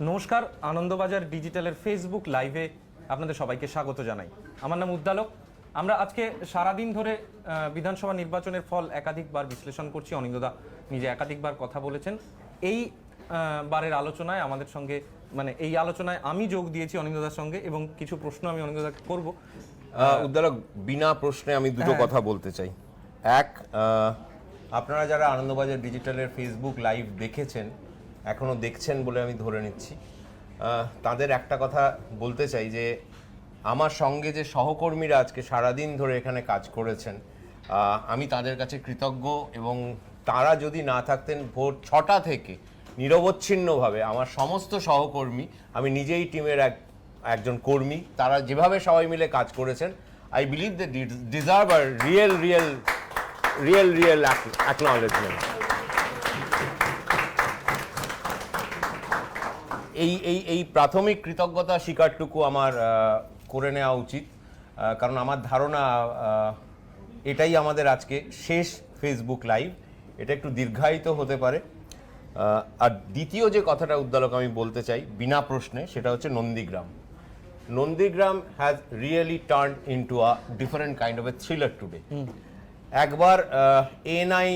নমস্কার, আনন্দবাজার ডিজিটালের ফেসবুক লাইভে আপনাদের সবাইকে স্বাগত জানাই। আমার নাম উদ্দালক। আমরা আজকে সারাদিন ধরে বিধানসভা নির্বাচনের ফল একাধিকবার বিশ্লেষণ করছি। অনিন্দদা নিজে একাধিকবার কথা বলেছেন। এই বারের আলোচনায় আমাদের সঙ্গে এই আলোচনায় আমি যোগ দিয়েছি অনিন্দদার সঙ্গে, এবং কিছু প্রশ্ন আমি অনিন্দদাকে করব। উদ্দালক, বিনা প্রশ্নে আমি দুটো কথা বলতে চাই। এক, আপনারা যারা আনন্দবাজার ডিজিটালের ফেসবুক লাইভ দেখেছেন, এখনো দেখছেন বলে আমি ধরে নিচ্ছি, তাদের একটা কথা বলতে চাই যে আমার সঙ্গে যে সহকর্মীরা আজকে সারাদিন ধরে এখানে কাজ করেছেন, আমি তাদের কাছে কৃতজ্ঞ। এবং তারা যদি না থাকতেন ভোর 6টা থেকে নিরবচ্ছিন্নভাবে আমার সমস্ত সহকর্মী, আমি নিজেই টিমের একজন কর্মী, তারা যেভাবে সবাই মিলে কাজ করেছেন, I believe they deserve a real acknowledgement. এই প্রাথমিক কৃতজ্ঞতা স্বীকারটুকু আমার করে নেওয়া উচিত, কারণ আমার ধারণা এটাই আমাদের আজকে শেষ ফেসবুক লাইভ। এটা একটু দীর্ঘায়িত হতে পারে। আর দ্বিতীয় যে কথাটা উদ্দালক আমি বলতে চাই বিনা প্রশ্নে, সেটা হচ্ছে Nandigram. Nandigram has really turned into a different kind of A thriller today. একবার এএনআই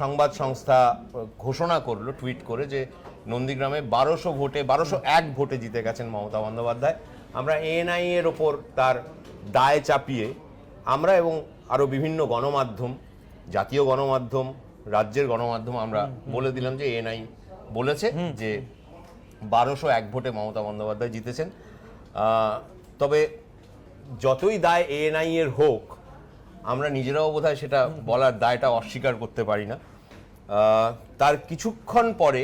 সংবাদ সংস্থা ঘোষণা করলো টুইট করে যে নন্দীগ্রামে 1201 ভোটে জিতে গেছেন মমতা বন্দ্যোপাধ্যায়। আমরা এএনআই এর ওপর তার দায় চাপিয়ে আমরা এবং আরও বিভিন্ন গণমাধ্যম, জাতীয় গণমাধ্যম, রাজ্যের গণমাধ্যম, আমরা বলে দিলাম যে এএনআই বলেছে যে 1201 ভোটে মমতা বন্দ্যোপাধ্যায় জিতেছেন। তবে যতই দায় এএনআই এর হোক, আমরা নিজেরাও বোধহয় সেটা বলার দায়টা অস্বীকার করতে পারি না। তার কিছুক্ষণ পরে,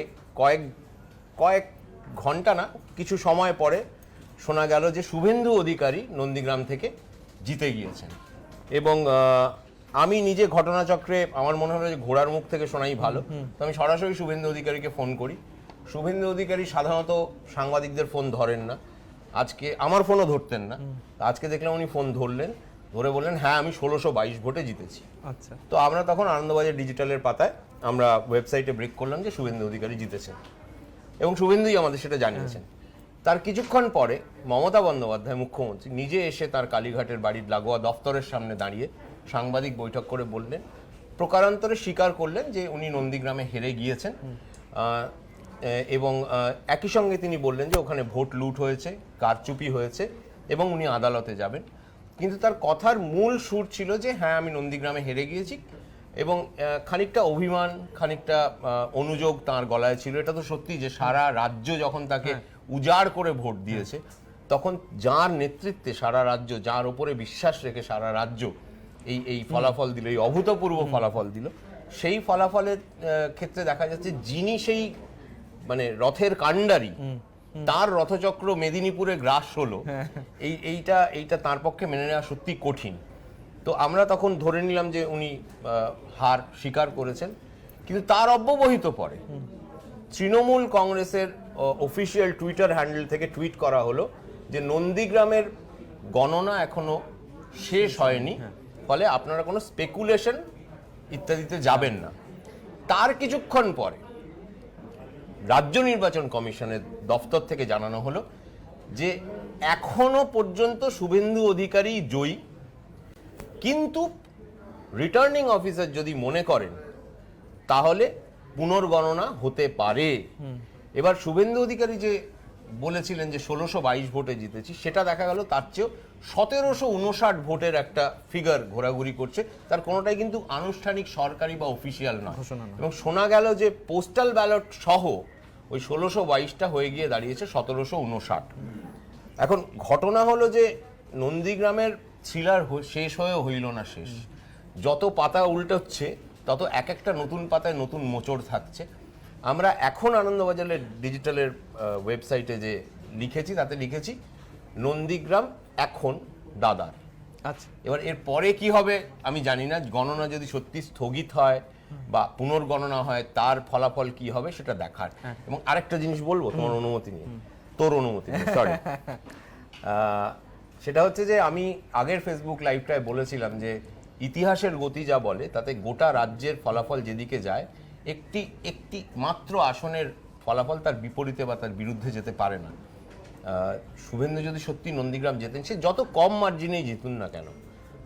কয়েক ঘন্টা না, কিছু সময় পরে শোনা গেল যে শুভেন্দু অধিকারী নন্দীগ্রাম থেকে জিতে গিয়েছেন। এবং আমি নিজে ঘটনাচক্রে আমার মনে হলো যে ঘোড়ার মুখ থেকে শোনাই ভালো, তো আমি সরাসরি শুভেন্দু অধিকারীকে ফোন করি। শুভেন্দু অধিকারী সাধারণত সাংবাদিকদের ফোন ধরেন না, আজকে আমার ফোনও ধরতেন না। আজকে দেখলাম উনি ফোন ধরলেন, ধরে বললেন হ্যাঁ আমি 1622 ভোটে জিতেছি। আচ্ছা, তো আমরা তখন আনন্দবাজার ডিজিটালের পাতায় আমরা ওয়েবসাইটে ব্রেক করলাম যে শুভেন্দু অধিকারী জিতেছেন, এবং শুভেন্দুই আমাদের সেটা জানিয়েছেন। তার কিছুক্ষণ পরে মমতা বন্দ্যোপাধ্যায় মুখ্যমন্ত্রী নিজে এসে তার কালীঘাটের বাড়ির লাগোয়া দফতরের সামনে দাঁড়িয়ে সাংবাদিক বৈঠক করে বললেন, প্রকারান্তরে স্বীকার করলেন যে উনি নন্দীগ্রামে হেরে গিয়েছেন। এবং একই সঙ্গে তিনি বললেন যে ওখানে ভোট লুট হয়েছে, কারচুপি হয়েছে, এবং উনি আদালতে যাবেন। কিন্তু তার কথার মূল সুর ছিল যে হ্যাঁ আমি নন্দীগ্রামে হেরে গিয়েছি, এবং খানিকটা অভিমান, খানিকটা অনুযোগ তার গলায় ছিল। এটা তো সত্যি যে সারা রাজ্য যখন তাকে উজাড় করে ভোট দিয়েছে, তখন যার নেতৃত্বে সারা রাজ্য, যার ওপরে বিশ্বাস রেখে সারা রাজ্য এই ফলাফল দিল, এই অভূতপূর্ব ফলাফল দিল, সেই ফলাফলের ক্ষেত্রে দেখা যাচ্ছে যিনি সেই রথের কাণ্ডারি, তার রথচক্র মেদিনীপুরে গ্রাস হলো, এইটা তার পক্ষে মেনে নেওয়া সত্যি কঠিন। তো আমরা তখন ধরে নিলাম যে উনি হার স্বীকার করেছেন। কিন্তু তার অব্যবহিত পরে তৃণমূল কংগ্রেসের অফিসিয়াল টুইটার হ্যান্ডেল থেকে টুইট করা হলো যে নন্দীগ্রামের গণনা এখনো শেষ হয়নি, ফলে আপনারা কোনো স্পেকুলেশন ইত্যাদিতে যাবেন না। তার কিছুক্ষণ পরে রাজ্য নির্বাচন কমিশনের দফতর থেকে জানানো হলো যে এখনো পর্যন্ত শুভেন্দু অধিকারী জয়ী, কিন্তু রিটার্নিং অফিসার যদি মনে করেন তাহলে পুনর্গণনা হতে পারে। এবার শুভেন্দু অধিকারী যে বলেছিলেন যে 1622 ভোটে জিতেছি, সেটা দেখা গেল তার চেয়েও 1759 ভোটের একটা ফিগার ঘোরাঘুরি করছে। তার কোনোটাই কিন্তু আনুষ্ঠানিক, সরকারি বা অফিসিয়াল নয়। এবং শোনা গেল যে পোস্টাল ব্যালট সহ ওই 1622টা হয়ে গিয়ে দাঁড়িয়েছে 1759। এখন ঘটনা হলো যে নন্দীগ্রামের থ্রিলার শেষ হয়েও হইল না শেষ। যত পাতা উল্টোচ্ছে তত এক একটা নতুন পাতায় নতুন মোচড় থাকছে। আমরা এখন আনন্দবাজারের ডিজিটালের ওয়েবসাইটে যে লিখেছি, তাতে লিখেছি নন্দীগ্রাম এখন দাদার। আচ্ছা, এবার এর পরে কি হবে আমি জানি না। গণনা যদি সত্যি স্থগিত হয় বা পুনর্গণনা হয়, তার ফলাফল কি হবে সেটা দেখার। এবং আরেকটা জিনিস বলবো তোমার অনুমতি নিয়ে, তোর অনুমতি নিয়ে, সরি। সেটা হচ্ছে যে আমি আগের ফেসবুক লাইভটায় বলেছিলাম যে ইতিহাসের গতি যা বলে তাতে গোটা রাজ্যের ফলাফল যেদিকে যায়, একটি মাত্র আসনের ফলাফল তার বিপরীতে বা তার বিরুদ্ধে যেতে পারে না। শুভেন্দু যদি সত্যি নন্দীগ্রাম জেতেন, সে যত কম মার্জিনেই জিতুন না কেন,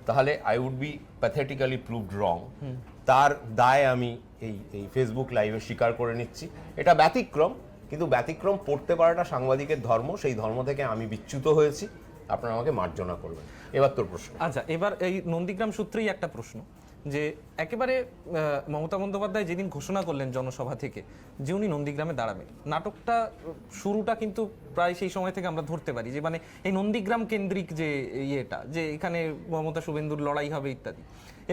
তাহলে আই উড বি প্যাথেটিক্যালি প্রুভড রং। তার দায় আমি এই ফেসবুক লাইভে স্বীকার করে নিচ্ছি। এটা ব্যতিক্রম, কিন্তু ব্যতিক্রম পড়তে পারাটা সাংবাদিকের ধর্ম, সেই ধর্ম থেকে আমি বিচ্যুত হয়েছি। আপনারা আমাকে মার্জনা করবেন। এবার তোর প্রশ্ন। আচ্ছা, এবার এই নন্দীগ্রাম সূত্রেই একটা প্রশ্ন, যে একেবারে মমতা বন্দ্যোপাধ্যায় যেদিন ঘোষণা করলেন জনসভা থেকে যে উনি নন্দীগ্রামে দাঁড়াবেন, নাটকটা শুরুটা কিন্তু প্রায় সেই সময় থেকে আমরা ধরতে পারি যে মানে এই নন্দীগ্রাম কেন্দ্রিক যে ইয়েটা, যে এখানে মমতা শুভেন্দুর লড়াই হবে ইত্যাদি,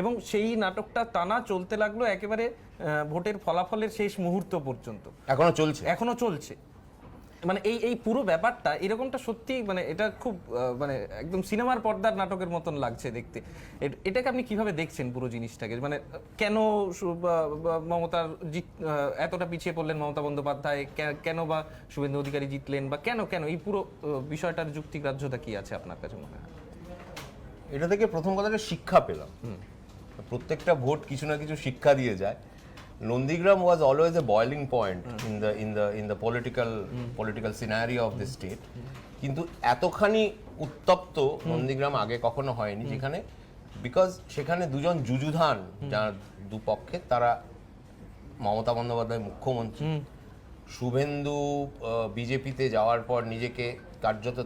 এবং সেই নাটকটা টানা চলতে লাগলো একেবারে ভোটের ফলাফলের শেষ মুহূর্ত পর্যন্ত। এখনো চলছে। মানে এই পুরো ব্যাপারটা এরকমটা সত্যি, মানে এটা খুব মানে একদম সিনেমার পর্দার নাটকের মতন লাগছে দেখতে। এটাকে আপনি কিভাবে দেখছেন পুরো জিনিসটাকে? মানে কেন মমতার এতটা পিছিয়ে পড়লেন মমতা বন্দ্যোপাধ্যায়, কেন বা শুভেন্দু অধিকারী জিতলেন, বা কেন এই পুরো বিষয়টার যুক্তিগ্রাহ্যতা কি আছে আপনার কাছে মনে হয়? এটা থেকে প্রথম কথাটা শিক্ষা পেলাম। প্রত্যেকটা ভোট কিছু না কিছু শিক্ষা দিয়ে যায়। Nondigram was always a boiling point in the political scenario of the state. কিন্তু এতখানি উত্তপ্ত নন্দীগ্রাম আগে কখনো হয়নি, যেখানে বিকজ সেখানে দুজন যুযুধান যার দুপক্ষে, তারা মমতা বন্দ্যোপাধ্যায় মুখ্যমন্ত্রী, শুভেন্দু বিজেপিতে যাওয়ার পর নিজেকে কার্যত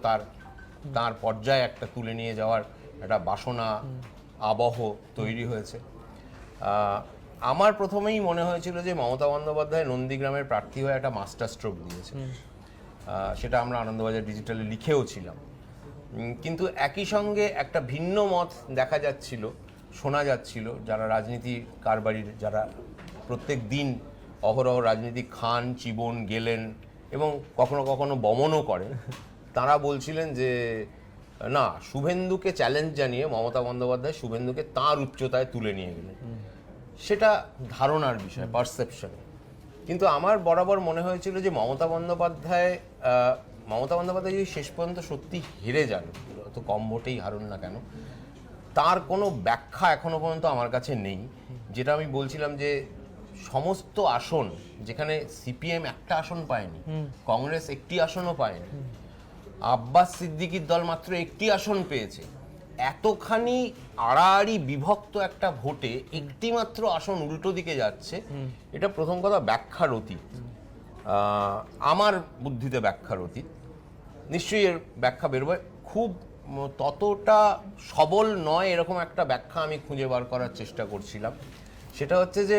তার পর্যায়ে একটা তুলে নিয়ে যাওয়ার একটা বাসনা আবহ তৈরি হয়েছে। আমার প্রথমেই মনে হয়েছিল যে মমতা বন্দ্যোপাধ্যায় নন্দীগ্রামের প্রার্থী হয়ে একটা মাস্টার স্ট্রোক দিয়েছে। সেটা আমরা আনন্দবাজার ডিজিটালে লিখেও ছিলাম। কিন্তু একই সঙ্গে একটা ভিন্ন মত দেখা যাচ্ছিল, শোনা যাচ্ছিল, যারা রাজনীতি কারবারির, যারা প্রত্যেক দিন অহরহ রাজনীতি খান, চিবন, গেলেন এবং কখনো কখনো বমনও করেন, তারা বলছিলেন যে না, শুভেন্দুকে চ্যালেঞ্জ জানিয়ে মমতা বন্দ্যোপাধ্যায় শুভেন্দুকে তাঁর উচ্চতায় তুলে নিয়ে গেলেন। সেটা ধারণার বিষয়, পারসেপশন। কিন্তু আমার বরাবর মনে হয়েছিল যে মমতা বন্দ্যোপাধ্যায় যদি শেষ পর্যন্ত সত্যি হেরে যান, তো কম ভোটেই হারুন না কেন, তার কোনো ব্যাখ্যা এখনো পর্যন্ত আমার কাছে নেই। যেটা আমি বলছিলাম যে সমস্ত আসন, যেখানে সিপিএম একটা আসন পায়নি, কংগ্রেস একটি আসনও পায়নি, আব্বাস সিদ্দিকীর দল মাত্র একটি আসন পেয়েছে, এতখানি আড়াআড়ি বিভক্ত একটা ভোটে একটি মাত্র আসন উল্টো দিকে যাচ্ছে, এটা প্রথম কথা ব্যাখ্যার অতীত। আমার বুদ্ধিতে ব্যাখ্যার অতীত। নিশ্চয়ই এর ব্যাখ্যা বেরোবে, খুব ততটা সবল নয় এরকম একটা ব্যাখ্যা আমি খুঁজে বার করার চেষ্টা করছিলাম। সেটা হচ্ছে যে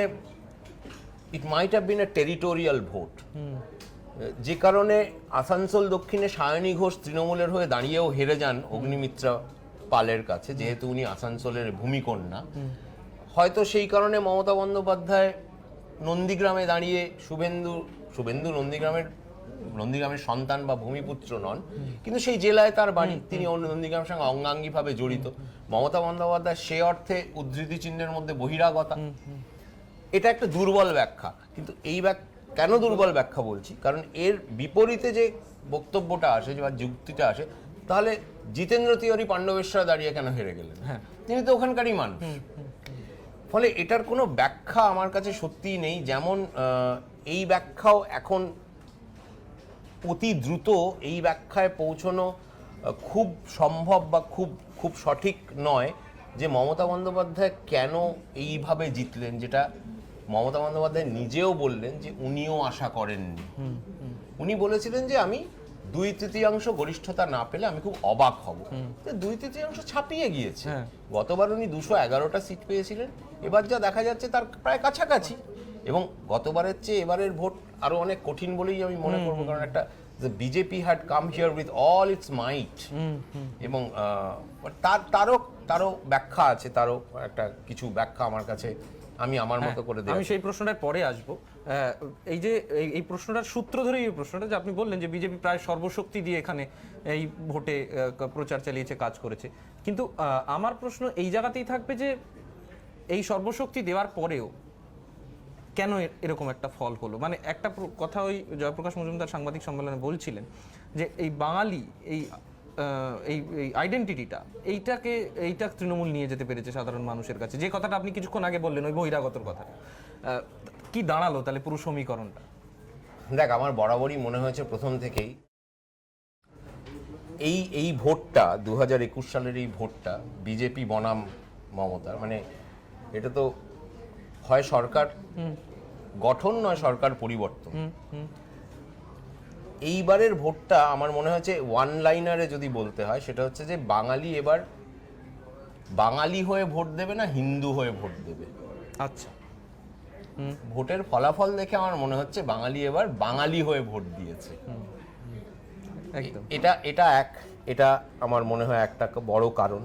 it might have been a territorial vote, যে কারণে আসানসোল দক্ষিণে সায়নী ঘোষ তৃণমূলের হয়ে দাঁড়িয়েও হেরে যান অগ্নিমিত্রা পালের কাছে, যেহেতু উনি আসানসোলের ভূমিকন্যা। হয়তো সেই কারণে মমতা বন্দ্যোপাধ্যায় নন্দীগ্রামে দাঁড়িয়ে শুভেন্দু নন্দীগ্রামের সন্তান বা ভূমিপুত্র নন, কিন্তু সেই জেলায় তার বাড়ি, তিনি নন্দীগ্রামের সঙ্গে অঙ্গাঙ্গিভাবে জড়িত। মমতা বন্দ্যোপাধ্যায় সে অর্থে উদ্ধৃতি চিহ্নের মধ্যে বহিরাগতা। এটা একটা দুর্বল ব্যাখ্যা। কিন্তু এই কেন দুর্বল ব্যাখ্যা বলছি, কারণ এর বিপরীতে যে বক্তব্যটা আসে বা যুক্তিটা আসে, তাহলে জিতেন্দ্র তিওয়ারি পাণ্ডবেশ্বরে দাঁড়িয়ে কেন হেরে গেলেন? তিনি তো ওখানকারই মানুষ। ফলে এটার কোনো ব্যাখ্যা আমার কাছে সত্যিই নেই। যেমন এই ব্যাখ্যাও এখন অতি দ্রুত এই ব্যাখ্যায় পৌঁছানো খুব সম্ভব বা খুব সঠিক নয় যে মমতা বন্দ্যোপাধ্যায় কেন এইভাবে জিতলেন, যেটা মমতা বন্দ্যোপাধ্যায় নিজেও বললেন যে উনিও আশা করেননি। উনি বলেছিলেন যে আমি 2/3 গরিষ্ঠতা না পেলে আমি খুব অবাক হব। 2/3 ছাপিয়ে গিয়েছে। গতবার উনি 211টা সিট পেয়েছিলেন, এবার যা দেখা যাচ্ছে তার প্রায় কাছাকাছি। এবং গতবারের চেয়ে এবারের ভোট আরো অনেক কঠিন বলেই আমি মনে করবো, কারণ একটা BJP had come here with all its might. এবং তারও ব্যাখ্যা আছে, তারও একটা কিছু ব্যাখ্যা আমার কাছে, আমি আমার মতো করে দিই। আমি সেই প্রশ্নটার পরে আসবো। এই যে এই প্রশ্নটার সূত্র ধরে এই প্রশ্নটা যে আপনি বললেন যে বিজেপি প্রায় সর্বশক্তি দিয়ে এখানে এই ভোটে প্রচার চালিয়েছে, কাজ করেছে, কিন্তু আমার প্রশ্ন এই জায়গাতেই থাকবে যে এই সর্বশক্তি দেওয়ার পরেও কেন এরকম একটা ফল হলো? মানে একটা কথা ওই জয়প্রকাশ মজুমদার সাংবাদিক সম্মেলনে বলছিলেন যে এই বাঙালি এই আইডেন্টিটিটা এইটা তৃণমূল নিয়ে যেতে পেরেছে সাধারণ মানুষের কাছে, যে কথাটা আপনি কিছুক্ষণ আগে বললেন, ওই বহিরাগতর কথা। কি দাঁড়ালো তাহলে পুরো সমীকরণটা? দেখ, আমার বরাবরই মনে হয়েছে প্রথম থেকেই এই ভোটটা 2021 সালের এই ভোটটা বিজেপি বনাম মমতার, মানে এটা তো হয় সরকার গঠন নয় সরকার পরিবর্তন। এইবারের ভোটটা আমার মনে হয়েছে ওয়ান লাইনারে যদি বলতে হয় সেটা হচ্ছে যে বাঙালি এবার বাঙালি হয়ে ভোট দেবে না হিন্দু হয়ে ভোট দেবে। আচ্ছা, ভোটের ফলাফল দেখে আমার মনে হচ্ছে বাঙালি এবার বাঙালি হয়ে ভোট দিয়েছে। একদম। এটা আমার মনে হয় একটা বড় কারণ।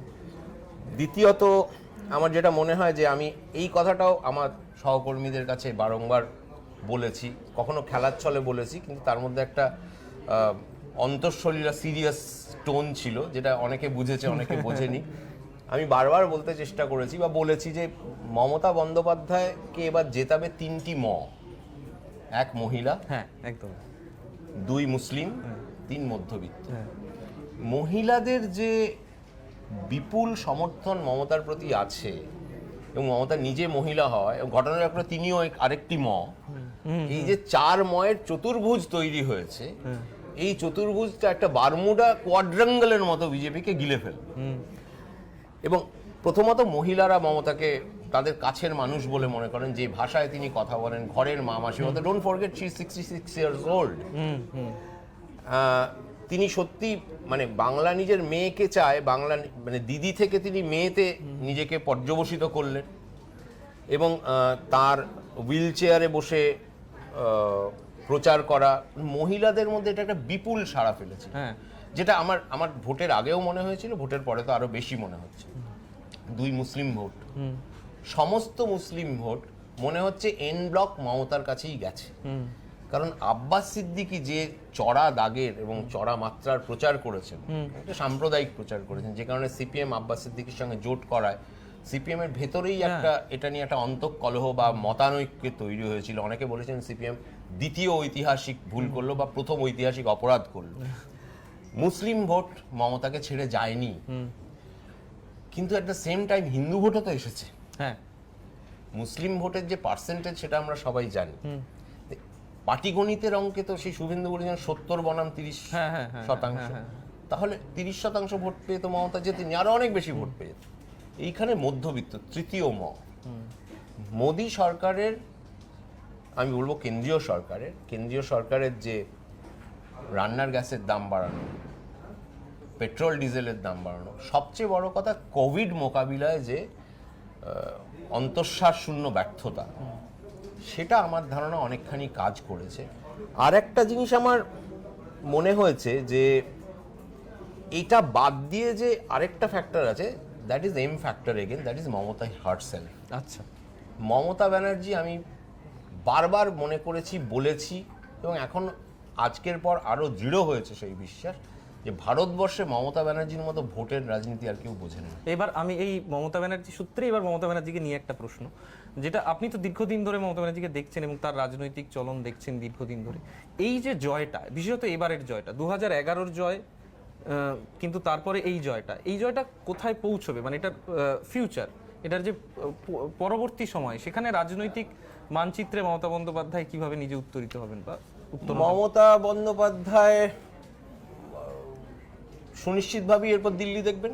দ্বিতীয়ত আমার যেটা মনে হয় যে আমি এই কথাটাও আমার সহকর্মীদের কাছে বারংবার বলেছি, কখনো খেলার ছলে বলেছি, কিন্তু তার মধ্যে একটা অন্তঃসলীলা সিরিয়াস টোন ছিল, যেটা অনেকে বুঝেছে অনেকে বোঝেনি। আমি বারবার বলতে চেষ্টা করেছি বা বলেছি যে মমতা বন্দ্যোপাধ্যায়কে এবার জেতাবে 3টি এক মহিলা, হ্যাঁ একদম, 2 মুসলিম, 3 মধ্যবিত্ত। হ্যাঁ। মহিলাদের যে বিপুল সমর্থন মমতার প্রতি আছে এবং মমতা নিজে মহিলা হয় এবং ঘটনাচক্রে তিনিও আরেকটি এই যে 4 ময়ের চতুর্ভুজ তৈরি হয়েছে, এই চতুর্ভুজটা একটা বারমুডা কোয়াড্রাঙ্গলের মতো বিজেপিকে গিলে ফেল। এবং প্রথমত মহিলারা মমতাকে তাদের কাছের মানুষ বলে মনে করেন, যে ভাষায় তিনি কথা বলেন, ঘরের মা মাসির মতো। Don't forget she is 66 years old. তিনি সত্যি মানে বাংলা নিজের মেয়েকে চায়, বাংলা মানে দিদি থেকে তিনি মেয়েতে নিজেকে পর্যবসিত করলেন এবং তার হুইল চেয়ারে বসে প্রচার করা মহিলাদের মধ্যে এটা একটা বিপুল সাড়া ফেলেছে। যেটা আমার ভোটের আগেও মনে হয়েছিল, ভোটের পরে তো আরো বেশি মনে হচ্ছে। 2 মুসলিম ভোট, সমস্ত মুসলিম ভোট মনে হচ্ছে এন ব্লক মমতার কাছেই গেছে। কারণ আব্বাস সিদ্দিকী যে চড়া দাগের এবং চড়া মাত্রার প্রচার করেছেন, একটা সাম্প্রদায়িক প্রচার করেছেন, যে কারণে সিপিএম আব্বাস সিদ্দিকীর সঙ্গে জোট করায় সিপিএম এর ভেতরেই একটা এটা নিয়ে একটা অন্তঃকলহ বা মতানৈক্য তৈরি হয়েছিল। অনেকে বলেছেন সিপিএম দ্বিতীয় ঐতিহাসিক ভুল করলো বা প্রথম ঐতিহাসিক অপরাধ করলো। মুসলিম ভোট মমতাকে ছেড়ে যায়নি, কিন্তু at the same time Hindu ভোটও তো এসেছে। হ্যাঁ, মুসলিম ভোটের যে পার্সেন্টেজ সেটা আমরা সবাই জানি। পাটিগণিতের অঙ্কে তো সেই শুভেন্দু বলেছেন 70 বনাম 30%। তাহলে 30% ভোট পেয়ে তো মমতা যেতেনি, আরো অনেক বেশি ভোট পেয়ে যেত। এইখানে মধ্যবিত্ত তৃতীয় মোদী সরকারের, আমি বলবো কেন্দ্রীয় সরকারের যে রান্নার গ্যাসের দাম বাড়ানো, পেট্রোল ডিজেলের দাম বাড়ানো, সবচেয়ে বড় কথা কোভিড মোকাবিলায় যে অন্তঃশ্বাস শূন্য ব্যর্থতা, সেটা আমার ধারণা অনেকখানি কাজ করেছে। আর একটা জিনিস আমার মনে হয়েছে যে এটা বাদ দিয়ে যে আরেকটা ফ্যাক্টর আছে, that is M factor again, that is Mamata herself. আচ্ছা, মমতা ব্যানার্জি আমি বারবার মনে করেছি, বলেছি এবং এখন আজকের পর আরো দৃঢ় হয়েছে সেই বিশ্বাস যে ভারতবর্ষে মমতা ব্যানার্জির মতো ভোটের রাজনীতি আর কেউ বোঝে না। এবার আমি এই মমতা ব্যানার্জি সূত্রে এবার মমতা ব্যানার্জিকে নিয়ে একটা প্রশ্ন, যেটা আপনি তো দীর্ঘদিন ধরে মমতা ব্যানার্জিকে দেখছেন এবং তার রাজনৈতিক চলন দেখছেন দীর্ঘদিন ধরে। এই যে জয়টা, বিশেষত এবারের জয়টা, 2011-র জয়, কিন্তু তারপরে এই জয়টা কোথায় পৌঁছবে, মানে এটার ফিউচার, এটার যে পরবর্তী সময়, সেখানে রাজনৈতিক মানচিত্রে মমতা বন্দ্যোপাধ্যায় কিভাবে নিজে উত্তরিত হবেন বা মমতা বন্দ্যোপাধ্যায় সুনিশ্চিতভাবেই এরপর দিল্লি দেখবেন।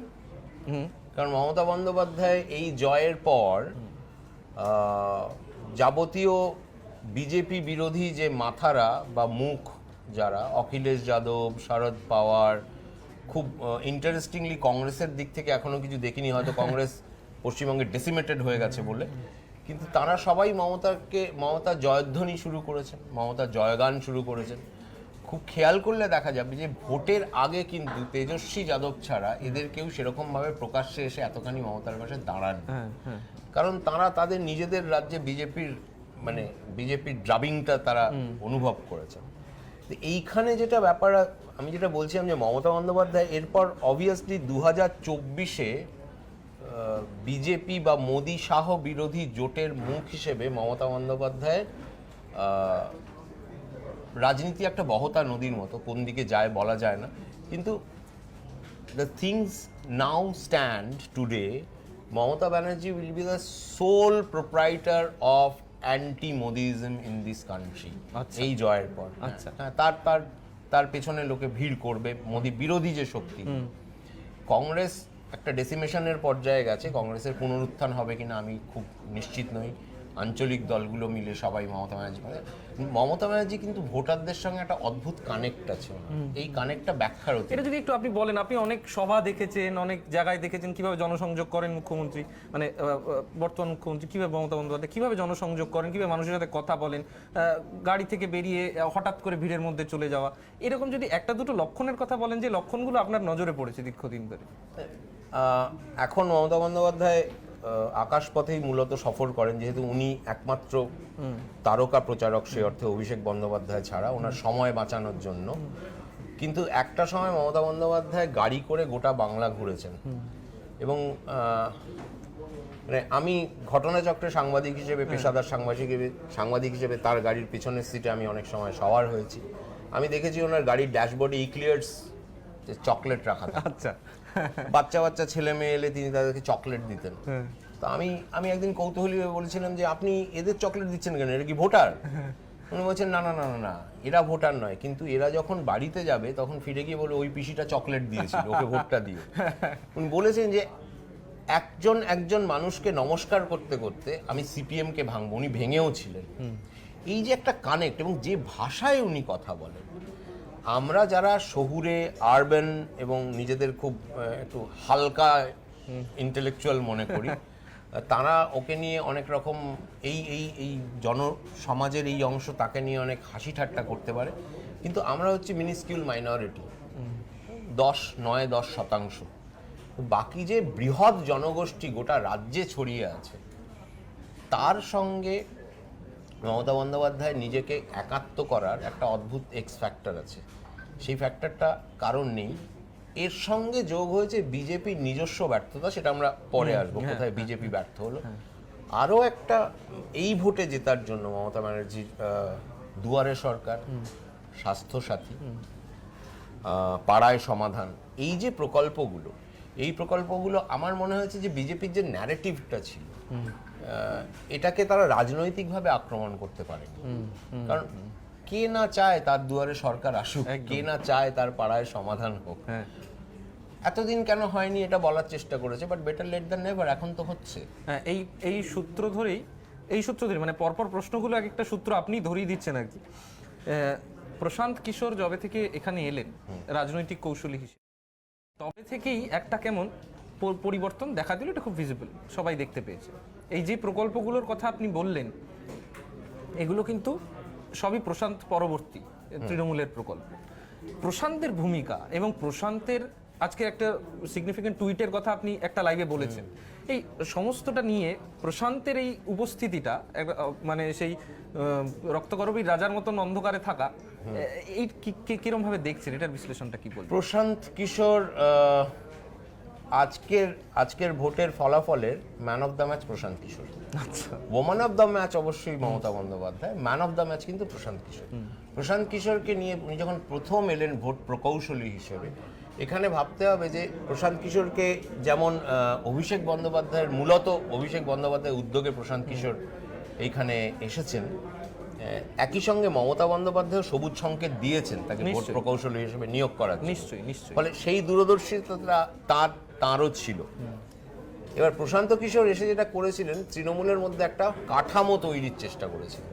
কারণ মমতা বন্দ্যোপাধ্যায় এই জয়ের পর যাবতীয় বিজেপি বিরোধী যে মাথারা বা মুখ যারা, অখিলেশ যাদব, শরদ পাওয়ার, খুব ইন্টারেস্টিংলি কংগ্রেসের দিক থেকে এখনো কিছু দেখিনি, হয়তো কংগ্রেস পশ্চিমবঙ্গে ডেসিমেটেড হয়ে গেছে বলে, কিন্তু তারা সবাই মমতা জয়ধ্বনি শুরু করেছেন, মমতা জয়গান শুরু করেছেন। খুব খেয়াল করলে দেখা যাবে যে ভোটের আগে কিন্তু তেজস্বী যাদব ছাড়া এদের কেউ সেরকম ভাবে প্রকাশ্যে এসে এতখানি মমতার পাশে দাঁড়ান, কারণ তারা তাদের নিজেদের রাজ্যে বিজেপির ড্রাবিংটা তারা অনুভব করেছেন। এইখানে যেটা ব্যাপার, আমি যেটা বলছিলাম যে মমতা বন্দ্যোপাধ্যায় এরপর অবভিয়াসলি 2024-এ বিজেপি বা মোদী শাহ বিরোধী জোটের মুখ হিসেবে মমতা বন্দ্যোপাধ্যায়ের রাজনীতি একটা বহতা নদীর মতো, কোন দিকে যায় বলা যায় না। কিন্তু the things now stand today, Mamata Banerjee will be the sole proprietor of anti Modism in this country আচ্ছা। এই জয়ের পর। আচ্ছা। হ্যাঁ, তার তার তার পেছনে লোকে ভিড় করবে, মোদি বিরোধী যে শক্তি। কংগ্রেস একটা ডেসিমেশনের পর্যায়ে গেছে, কংগ্রেসের পুনরুত্থান হবে কিনা আমি খুব নিশ্চিত নই। আঞ্চলিক দলগুলো মিলে সবাই মমতা ব্যানার্জি কিন্তু ভোটারদের সঙ্গে একটা অদ্ভুত কানেক্ট আছে, এই কানেক্টটা ব্যাখ্যার অতীত। এটা যদি একটু আপনি বলেন, আপনি অনেক সভা দেখেছেন, অনেক জায়গায় দেখেছেন কিভাবে জনসংযোগ করেন মুখ্যমন্ত্রী, মানে বর্তমান মুখ্যমন্ত্রী কিভাবে, মমতা বন্দ্যোপাধ্যায় কিভাবে জনসংযোগ করেন, কিভাবে মানুষের সাথে কথা বলেন, গাড়ি থেকে বেরিয়ে হঠাৎ করে ভিড়ের মধ্যে চলে যাওয়া, এরকম যদি একটা দুটো লক্ষণের কথা বলেন, যে লক্ষণগুলো আপনার নজরে পড়েছে দীর্ঘদিন ধরে। এখন মমতা বন্দ্যোপাধ্যায় আকাশপথেই মূলত সফর করেন, যেহেতু উনি একমাত্র তারকা প্রচারক সে অর্থে অভিষেক বন্দ্যোপাধ্যায় ছাড়া, ওনার সময় বাঁচানোর জন্য। কিন্তু একটা সময় মমতা বন্দ্যোপাধ্যায় গাড়ি করে গোটা বাংলা ঘুরেছেন, এবং মানে আমি ঘটনাচক্রে সাংবাদিক হিসেবে, পেশাদার সাংবাদিক হিসেবে তার গাড়ির পিছনের সিটে আমি অনেক সময় সওয়ার হয়েছি। আমি দেখেছি ওনার গাড়ির ড্যাশবোর্ডে ইক্লিয়ার্স চকলেট রাখা থাকে। আচ্ছা। বাচ্চা বাচ্চা ছেলে মেয়ে এলে তিনি তাদেরকে চকলেট দিতেন। তো আমি একদিন কৌতূহলী হয়ে বলেছিলাম যে আপনি এদের চকলেট দিচ্ছেন কেন, এরা কি ভোটার? উনি বলছেন না না না না না, এরা ভোটার নয়, কিন্তু এরা যখন বাড়িতে যাবে তখন ফিরে গিয়ে বলে ওই পিসিটা চকলেট দিয়েছিল, ওকে ভোটটা দিয়ে। উনি বলেছেন যে একজন মানুষকে নমস্কার করতে করতে আমি সিপিএম কে ভাঙবো, উনি ভেঙেও ছিলেন। এই যে একটা কানেক্ট, এবং যে ভাষায় উনি কথা বলেন, আমরা যারা শহুরে আরবান এবং নিজেদের খুব একটু হালকা ইন্টেলেকচুয়াল মনে করি, তারা ওকে নিয়ে অনেক রকম এই এই এই জনসমাজের এই অংশ তাকে নিয়ে অনেক হাসি ঠাট্টা করতে পারে, কিন্তু আমরা হচ্ছে মিনিস্কিউল মাইনরিটি, 9-10%। বাকি যে বৃহৎ জনগোষ্ঠী গোটা রাজ্যে ছড়িয়ে আছে, তার সঙ্গে মমতা বন্দ্যোপাধ্যায় নিজেকে একাত্ম করার একটা অদ্ভুত এক্স ফ্যাক্টর আছে। সেই ফ্যাক্টরটা কারণ নেই, এর সঙ্গে যোগ হয়েছে বিজেপির নিজস্ব ব্যর্থতা, সেটা আমরা পরে আসবো কোথায় বিজেপি ব্যর্থ হলো। আরও একটা, এই ভোটে জেতার জন্য মমতা ব্যানার্জির দুয়ারে সরকার, স্বাস্থ্যসাথী, পাড়ায় সমাধান, এই যে প্রকল্পগুলো আমার মনে হয়েছে যে বিজেপির যে ন্যারেটিভটা ছিল, এটাকে তারা রাজনৈতিকভাবে আক্রমণ করতে পারে। কারণ কে না চায় তার দুয়ারে সরকার আসুক, কে না চায় তার পাড়ায় সমাধান হোক। এতদিন কেন হয়নি এটা বলার চেষ্টা করেছে, but better late than never, এখন তো হচ্ছে। এই সূত্র ধরে মানে পরপর প্রশ্নগুলো এক একটা সূত্র আপনি ধরিয়ে দিচ্ছেন আর কি। প্রশান্ত কিশোর যবে থেকে এখানে এলেন রাজনৈতিক কৌশলী হিসেবে, তবে থেকেই একটা কেমন পরিবর্তন দেখা দিল, এটা খুব ভিজিবল, সবাই দেখতে পেয়েছে। এই যে প্রকল্পগুলোর কথা আপনি বললেন, এগুলো কিন্তু সবই প্রশান্ত পরবর্তী তৃণমূলের প্রকল্প। প্রশান্তের ভূমিকা এবং প্রশান্তের আজকে একটা সিগনিফিকেন্ট টুইটের কথা আপনি একটা লাইভে বলেছেন, এই সমস্তটা নিয়ে প্রশান্তের এই উপস্থিতিটা, মানে সেই রক্তগরবীর রাজার মতন অন্ধকারে থাকা, এই কিরম ভাবে দেখছেন, এটার বিশ্লেষণটা কি বলবেন? প্রশান্ত কিশোর আজকের ভোটের ফলাফলের man of the match Prashant Kishor. আচ্ছা, ওম্যান অফ দ্য ম্যাচ অবশ্যই Mamata Bandyopadhyay, man of the match কিন্তু প্রশান্ত কিশোর। প্রশান্ত কিশোরকে নিয়ে উনি যখন প্রথম এলেন ভোট প্রকৌশলী হিসেবে, এখানে ভাবতে হবে যে প্রশান্ত কিশোরকে যেমন অভিষেক বন্দ্যোপাধ্যায়ের উদ্যোগে প্রশান্ত কিশোর এইখানে এসেছেন, একই সঙ্গে মমতা বন্দ্যোপাধ্যায় সবুজ সংকেত দিয়েছেন তাকে ভোট প্রকৌশলী হিসেবে নিয়োগ করার। নিশ্চয়ই। ফলে সেই দূরদর্শিতা তাঁরও ছিল। এবার প্রশান্ত কিশোর এসে যেটা করেছিলেন, তৃণমূলের মধ্যে একটা কাঠামো তৈরির চেষ্টা করেছিলেন,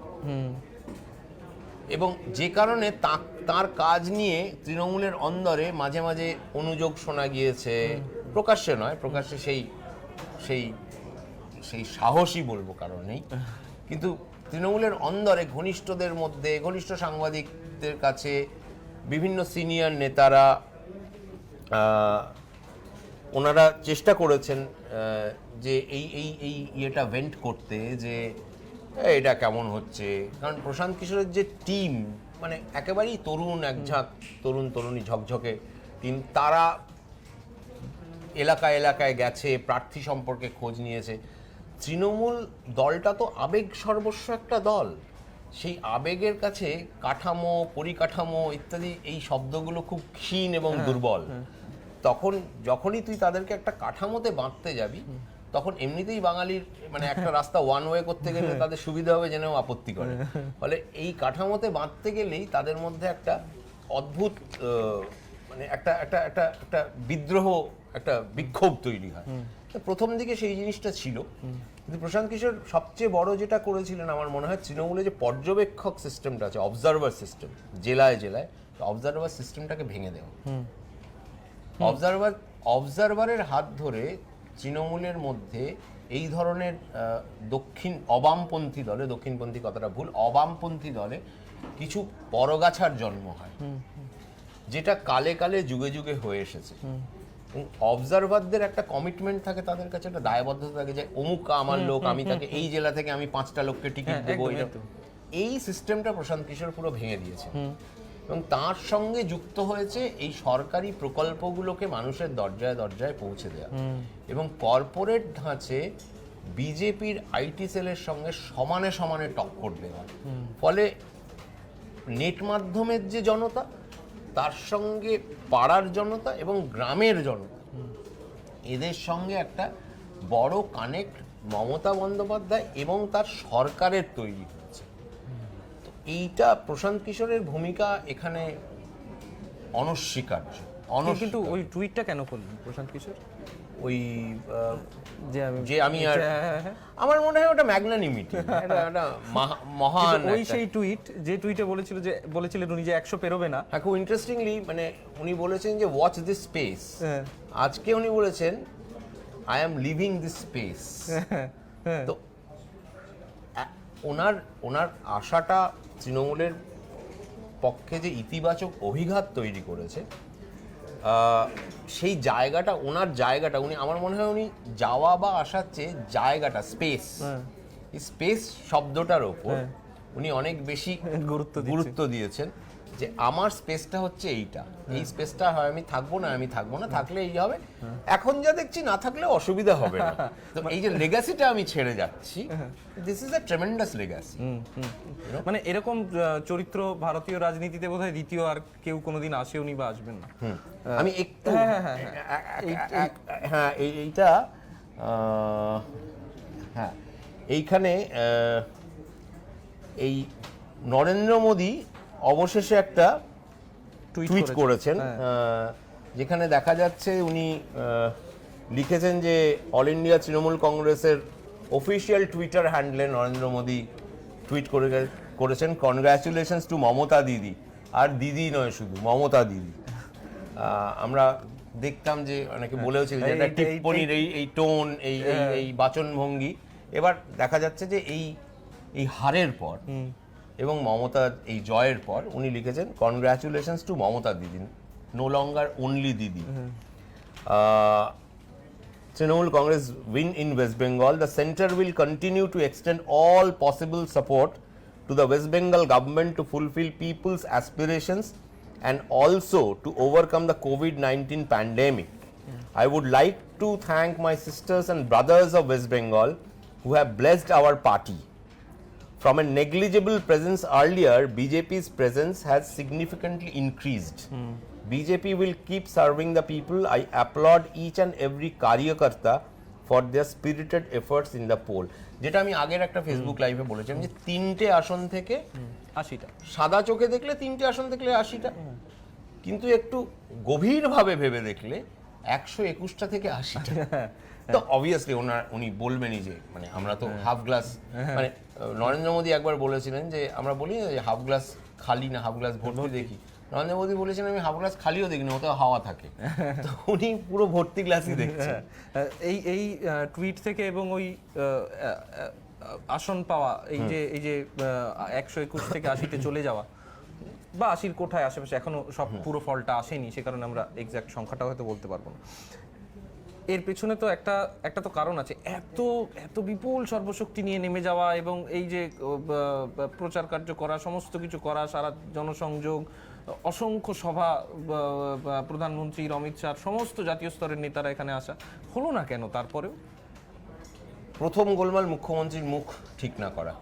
এবং যে কারণে তার কাজ নিয়ে তৃণমূলের অন্দরে মাঝে মাঝে অনুযোগ শোনা গিয়েছে, প্রকাশ্যে নয়, প্রকাশ্যে সেই সাহসী বলবো কারণ নেই, কিন্তু তৃণমূলের অন্দরে ঘনিষ্ঠদের মধ্যে, ঘনিষ্ঠ সাংবাদিকদের কাছে, বিভিন্ন সিনিয়র নেতারা ওনারা চেষ্টা করেছেন যে এই ইয়েটা ভেন্ট করতে, যে এটা কেমন হচ্ছে। কারণ প্রশান্ত কিশোরের যে টিম, মানে একেবারেই তরুণ, একঝাঁক তরুণী ঝকঝকে টিম, তারা এলাকায় গেছে, প্রার্থী সম্পর্কে খোঁজ নিয়েছে। তৃণমূল দলটা তো আবেগ সর্বস্ব একটা দল, সেই আবেগের কাছে কাঠামো, পরিকাঠামো ইত্যাদি এই শব্দগুলো খুব ক্ষীণ এবং দুর্বল। তখন যখনই তুই তাদেরকে একটা কাঠামোতে বাঁধতে যাবি, তখন এমনিতেই বাঙালির মানে একটা রাস্তা ওয়ান ওয়ে করতে গেলে তাদের সুবিধা হবে জেনেও আপত্তি করে। ফলে এই কাঠামোতে বাঁধতে গেলেই তাদের মধ্যে একটা অদ্ভুত মানে একটা একটা একটা একটা বিদ্রোহ, একটা বিক্ষোভ তৈরি হয়। প্রথম দিকে সেই জিনিসটা ছিল, কিন্তু প্রশান্ত কিশোর সবচেয়ে বড় যেটা করেছিলেন আমার মনে হয়, তৃণমূলে যে পর্যবেক্ষক সিস্টেমটা আছে, অবজারভার সিস্টেম, জেলায় জেলায় অবজারভার সিস্টেমটাকে ভেঙে দেওয়া। অবজারভারের হাত ধরে তৃণমূলের মধ্যে এই ধরনের অবামপন্থী দলে, দক্ষিণপন্থী কথাটা ভুল, অবামপন্থী দলে কিছু পরগাছার জন্ম হয়, যেটা কালে কালে যুগে যুগে হয়ে এসেছে। অবজারভারদের একটা কমিটমেন্ট থাকে, তাদের কাছে একটা দায়বদ্ধতা থাকে যে অমুক আমার লোক, আমি তাকে এই জেলা থেকে আমি 5টা লোককে টিকিট দেবো। এই সিস্টেমটা প্রশান্ত কিশোর পুরো ভেঙে দিয়েছে, এবং তার সঙ্গে যুক্ত হয়েছে এই সরকারি প্রকল্পগুলোকে মানুষের দরজায় দরজায় পৌঁছে দেওয়া, এবং কর্পোরেট ধাঁচে বিজেপির আইটি সেলের সঙ্গে সমানে সমানে টক্কর দেওয়া। ফলে নেট মাধ্যমের যে জনতা, তার সঙ্গে পাড়ার জনতা এবং গ্রামের জনতা, এদের সঙ্গে একটা বড় কানেক্ট মমতা বন্দ্যোপাধ্যায় এবং তার সরকারের তৈরি হয়েছে। তো এইটা প্রশান্ত কিশোরের ভূমিকা এখানে অনস্বীকার্য। কিন্তু ওই টুইটটা কেন করলেন প্রশান্ত কিশোর? ওই যে আমি আর আমার মনে হয় ওটা ম্যাগনানিমিটি, একটা মহান ওই সেই টুইট, যে টুইটে বলেছিলেন উনি যে 100 পেরোবে না। হ্যাঁ, খুব ইন্টারেস্টিংলি মানে উনি বলেছেন যে ওয়াচ দিস স্পেস। আজকে উনি বলেছেন I am living this space. তো ওনার আশাটা তৃণমূলের পক্ষে যে ইতিবাচক অভিঘাত তৈরি করেছে, সেই জায়গাটা, ওনার জায়গাটা, উনি আমার মনে হয় উনি যাওয়া বা আসার চেয়ে জায়গাটা, স্পেস, এই স্পেস শব্দটার ওপর উনি অনেক বেশি গুরুত্ব দিয়েছেন, যে আমার স্পেসটা হচ্ছে এইটা, এই স্পেসটা হয় আমি থাকবো না, থাকলে এই হবে, এখন যা দেখছি না থাকলে অসুবিধা হবে না। তো এই যে লেগাসিটা আমি ছেড়ে যাচ্ছি, this is a tremendous legacy. মানে এরকম চরিত্র ভারতীয় রাজনীতিতে বোধহয় দ্বিতীয় আর কেউ কোনোদিন আসেওনি বা আসবেন না। আমি একটু হ্যাঁ এইটা হ্যাঁ এইখানে এই নরেন্দ্র মোদী অবশেষে একটা টুইট করেছেন, যেখানে দেখা যাচ্ছে উনি লিখেছেন যে অল ইন্ডিয়া তৃণমূল কংগ্রেসের অফিসিয়াল টুইটার হ্যান্ডেলে নরেন্দ্র মোদী টুইট করেছেন, কনগ্রাচুলেশনস টু মমতা দিদি। আর দিদি নয়, শুধু মমতা দিদি। আমরা দেখতাম যে অনেকে বলেওছিল যে এটা টিপ্পনির এই টোন, এই বাচনভঙ্গি। এবার দেখা যাচ্ছে যে এই হারের পর এবং মমতার এই জয়ের পর উনি লিখেছেন কনগ্রাচুলেশনস টু মমতা দিদি, নো লঙ্গার অনলি দিদি। Trinamool Congress win in West Bengal. The centre will continue to extend all possible support to the West Bengal government to fulfill people's aspirations and also to overcome the COVID-19 pandemic. I would like to thank my sisters and brothers of West Bengal who have blessed our party. From a negligible presence earlier, BJP's presence has significantly increased. BJP will keep serving the people. I applaud each and every Karyakarta for their spirited efforts in the poll. যেটা আমি আগের একটা Facebook লাইভে বলেছিলাম যে 3টে আসন থেকে 80টা, সাদা চোখে দেখলে 3টে আসন দেখলে 80টা, কিন্তু একটু গভীরভাবে ভেবে দেখলে 121টা থেকে 80টা। তো অবভিয়াসলি উনি বলবেনই যে মানে আমরা তো হাফ গ্লাস, মানে নরেন্দ্র মোদী একবার বলেছিলেন যে আমরা বলি না যে হাফ গ্লাস খালি না হাফ গ্লাস ভর্তি দেখি, নরেন্দ্র মোদী বলেছেন আমি হাফ গ্লাস খালিও দেখি না, ওতেও হাওয়া থাকে। তো উনি পুরো ভর্তি গ্লাসই দেখছেন। এই টুইট থেকে এবং ওই আসন পাওয়া, এই যে 121 থেকে 80তে চলে যাওয়া বা 80-র কোঠায় আশেপাশে, এখনো সব পুরো ফলটা আসেনি, সে কারণে আমরা এক্সাক্ট সংখ্যাটাও হয়তো বলতে পারবো না। এর পেছনে তো একটা তো কারণ আছে, এত বিপুল সর্বশক্তি নিয়ে নেমে যাওয়া এবং এই যে প্রচার কার্য করা, সমস্ত কিছু করা, সারা জনসংযোগ, অসংখ্য সভা, প্রধানমন্ত্রীর, অমিত শাহ, সমস্ত জাতীয় স্তরের নেতারা এখানে আসা, হলো না কেন তারপরেও? প্রথম গোলমাল মুখ্যমন্ত্রীর মুখ ঠিক না করা,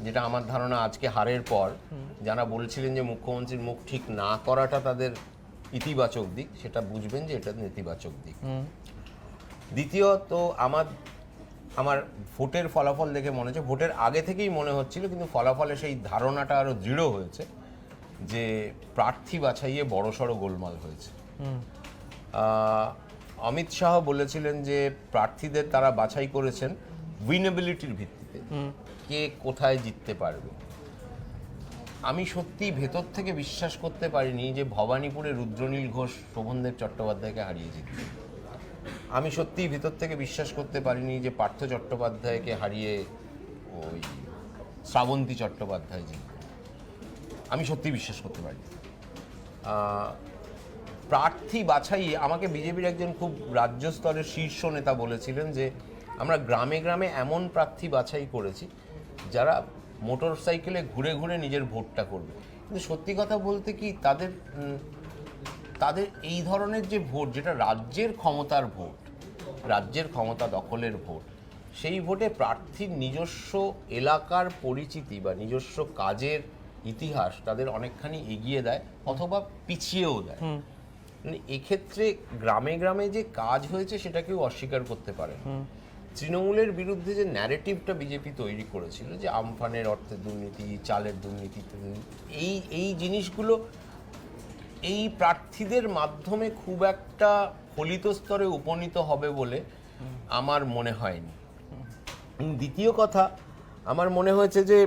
যেটা আমার ধারণা আজকে হারের পর যারা বলছিলেন যে মুখ্যমন্ত্রীর মুখ ঠিক না করাটা তাদের ইতিবাচক দিক, সেটা বুঝবেন যে এটা নেতিবাচক দিক। দ্বিতীয়ত আমার ভোটের ফলাফল দেখে মনে হচ্ছে, ভোটের আগে থেকেই মনে হচ্ছিল, কিন্তু ফলাফলে সেই ধারণাটা আরো দৃঢ় হয়েছে যে প্রার্থী বাছাইয়ে বড়সড় গোলমাল হয়েছে। অমিত শাহ বলেছিলেন যে প্রার্থীদের তারা বাছাই করেছেন উইনেবিলিটির ভিত্তিতে, কে কোথায় জিততে পারবে। আমি সত্যি ভেতর থেকে বিশ্বাস করতে পারিনি যে ভবানীপুরে রুদ্রনীল ঘোষ শোভনদেব চট্টোপাধ্যায়কে হারিয়ে জিতবে। আমি সত্যিই ভেতর থেকে বিশ্বাস করতে পারিনি যে পার্থ চট্টোপাধ্যায়কে হারিয়ে ওই শ্রাবন্তী চট্টোপাধ্যায় জিতবে। আমি সত্যি বিশ্বাস করতে পারিনি। প্রার্থী বাছাই আমাকে বিজেপির একজন খুব রাজ্য স্তরের শীর্ষ নেতা বলেছিলেন যে আমরা গ্রামে গ্রামে এমন প্রার্থী বাছাই করেছি যারা মোটর সাইকেলে ঘুরে ঘুরে নিজের ভোটটা করবে। কিন্তু সত্যি কথা বলতে কি, তাদের এই ধরনের যে ভোট, যেটা রাজ্যের ক্ষমতার ভোট, রাজ্যের ক্ষমতা দখলের ভোট, সেই ভোটে প্রার্থীর নিজস্ব এলাকার পরিচিতি বা নিজস্ব কাজের ইতিহাস তাদের অনেকখানি এগিয়ে দেয় অথবা পিছিয়েও দেয়। মানে এক্ষেত্রে গ্রামে গ্রামে যে কাজ হয়েছে সেটা কেউ অস্বীকার করতে পারে না। তৃণমূলের বিরুদ্ধে যে ন্যারেটিভটা বিজেপি তৈরি করেছিল যে আমফানের অর্থে দুর্নীতি, চালের দুর্নীতি, এই জিনিসগুলো এই প্রার্থীদের মাধ্যমে খুব একটা ফলিত স্তরে উপনীত হবে বলে আমার মনে হয়নি। দ্বিতীয় কথা, আমার মনে হয়েছে যে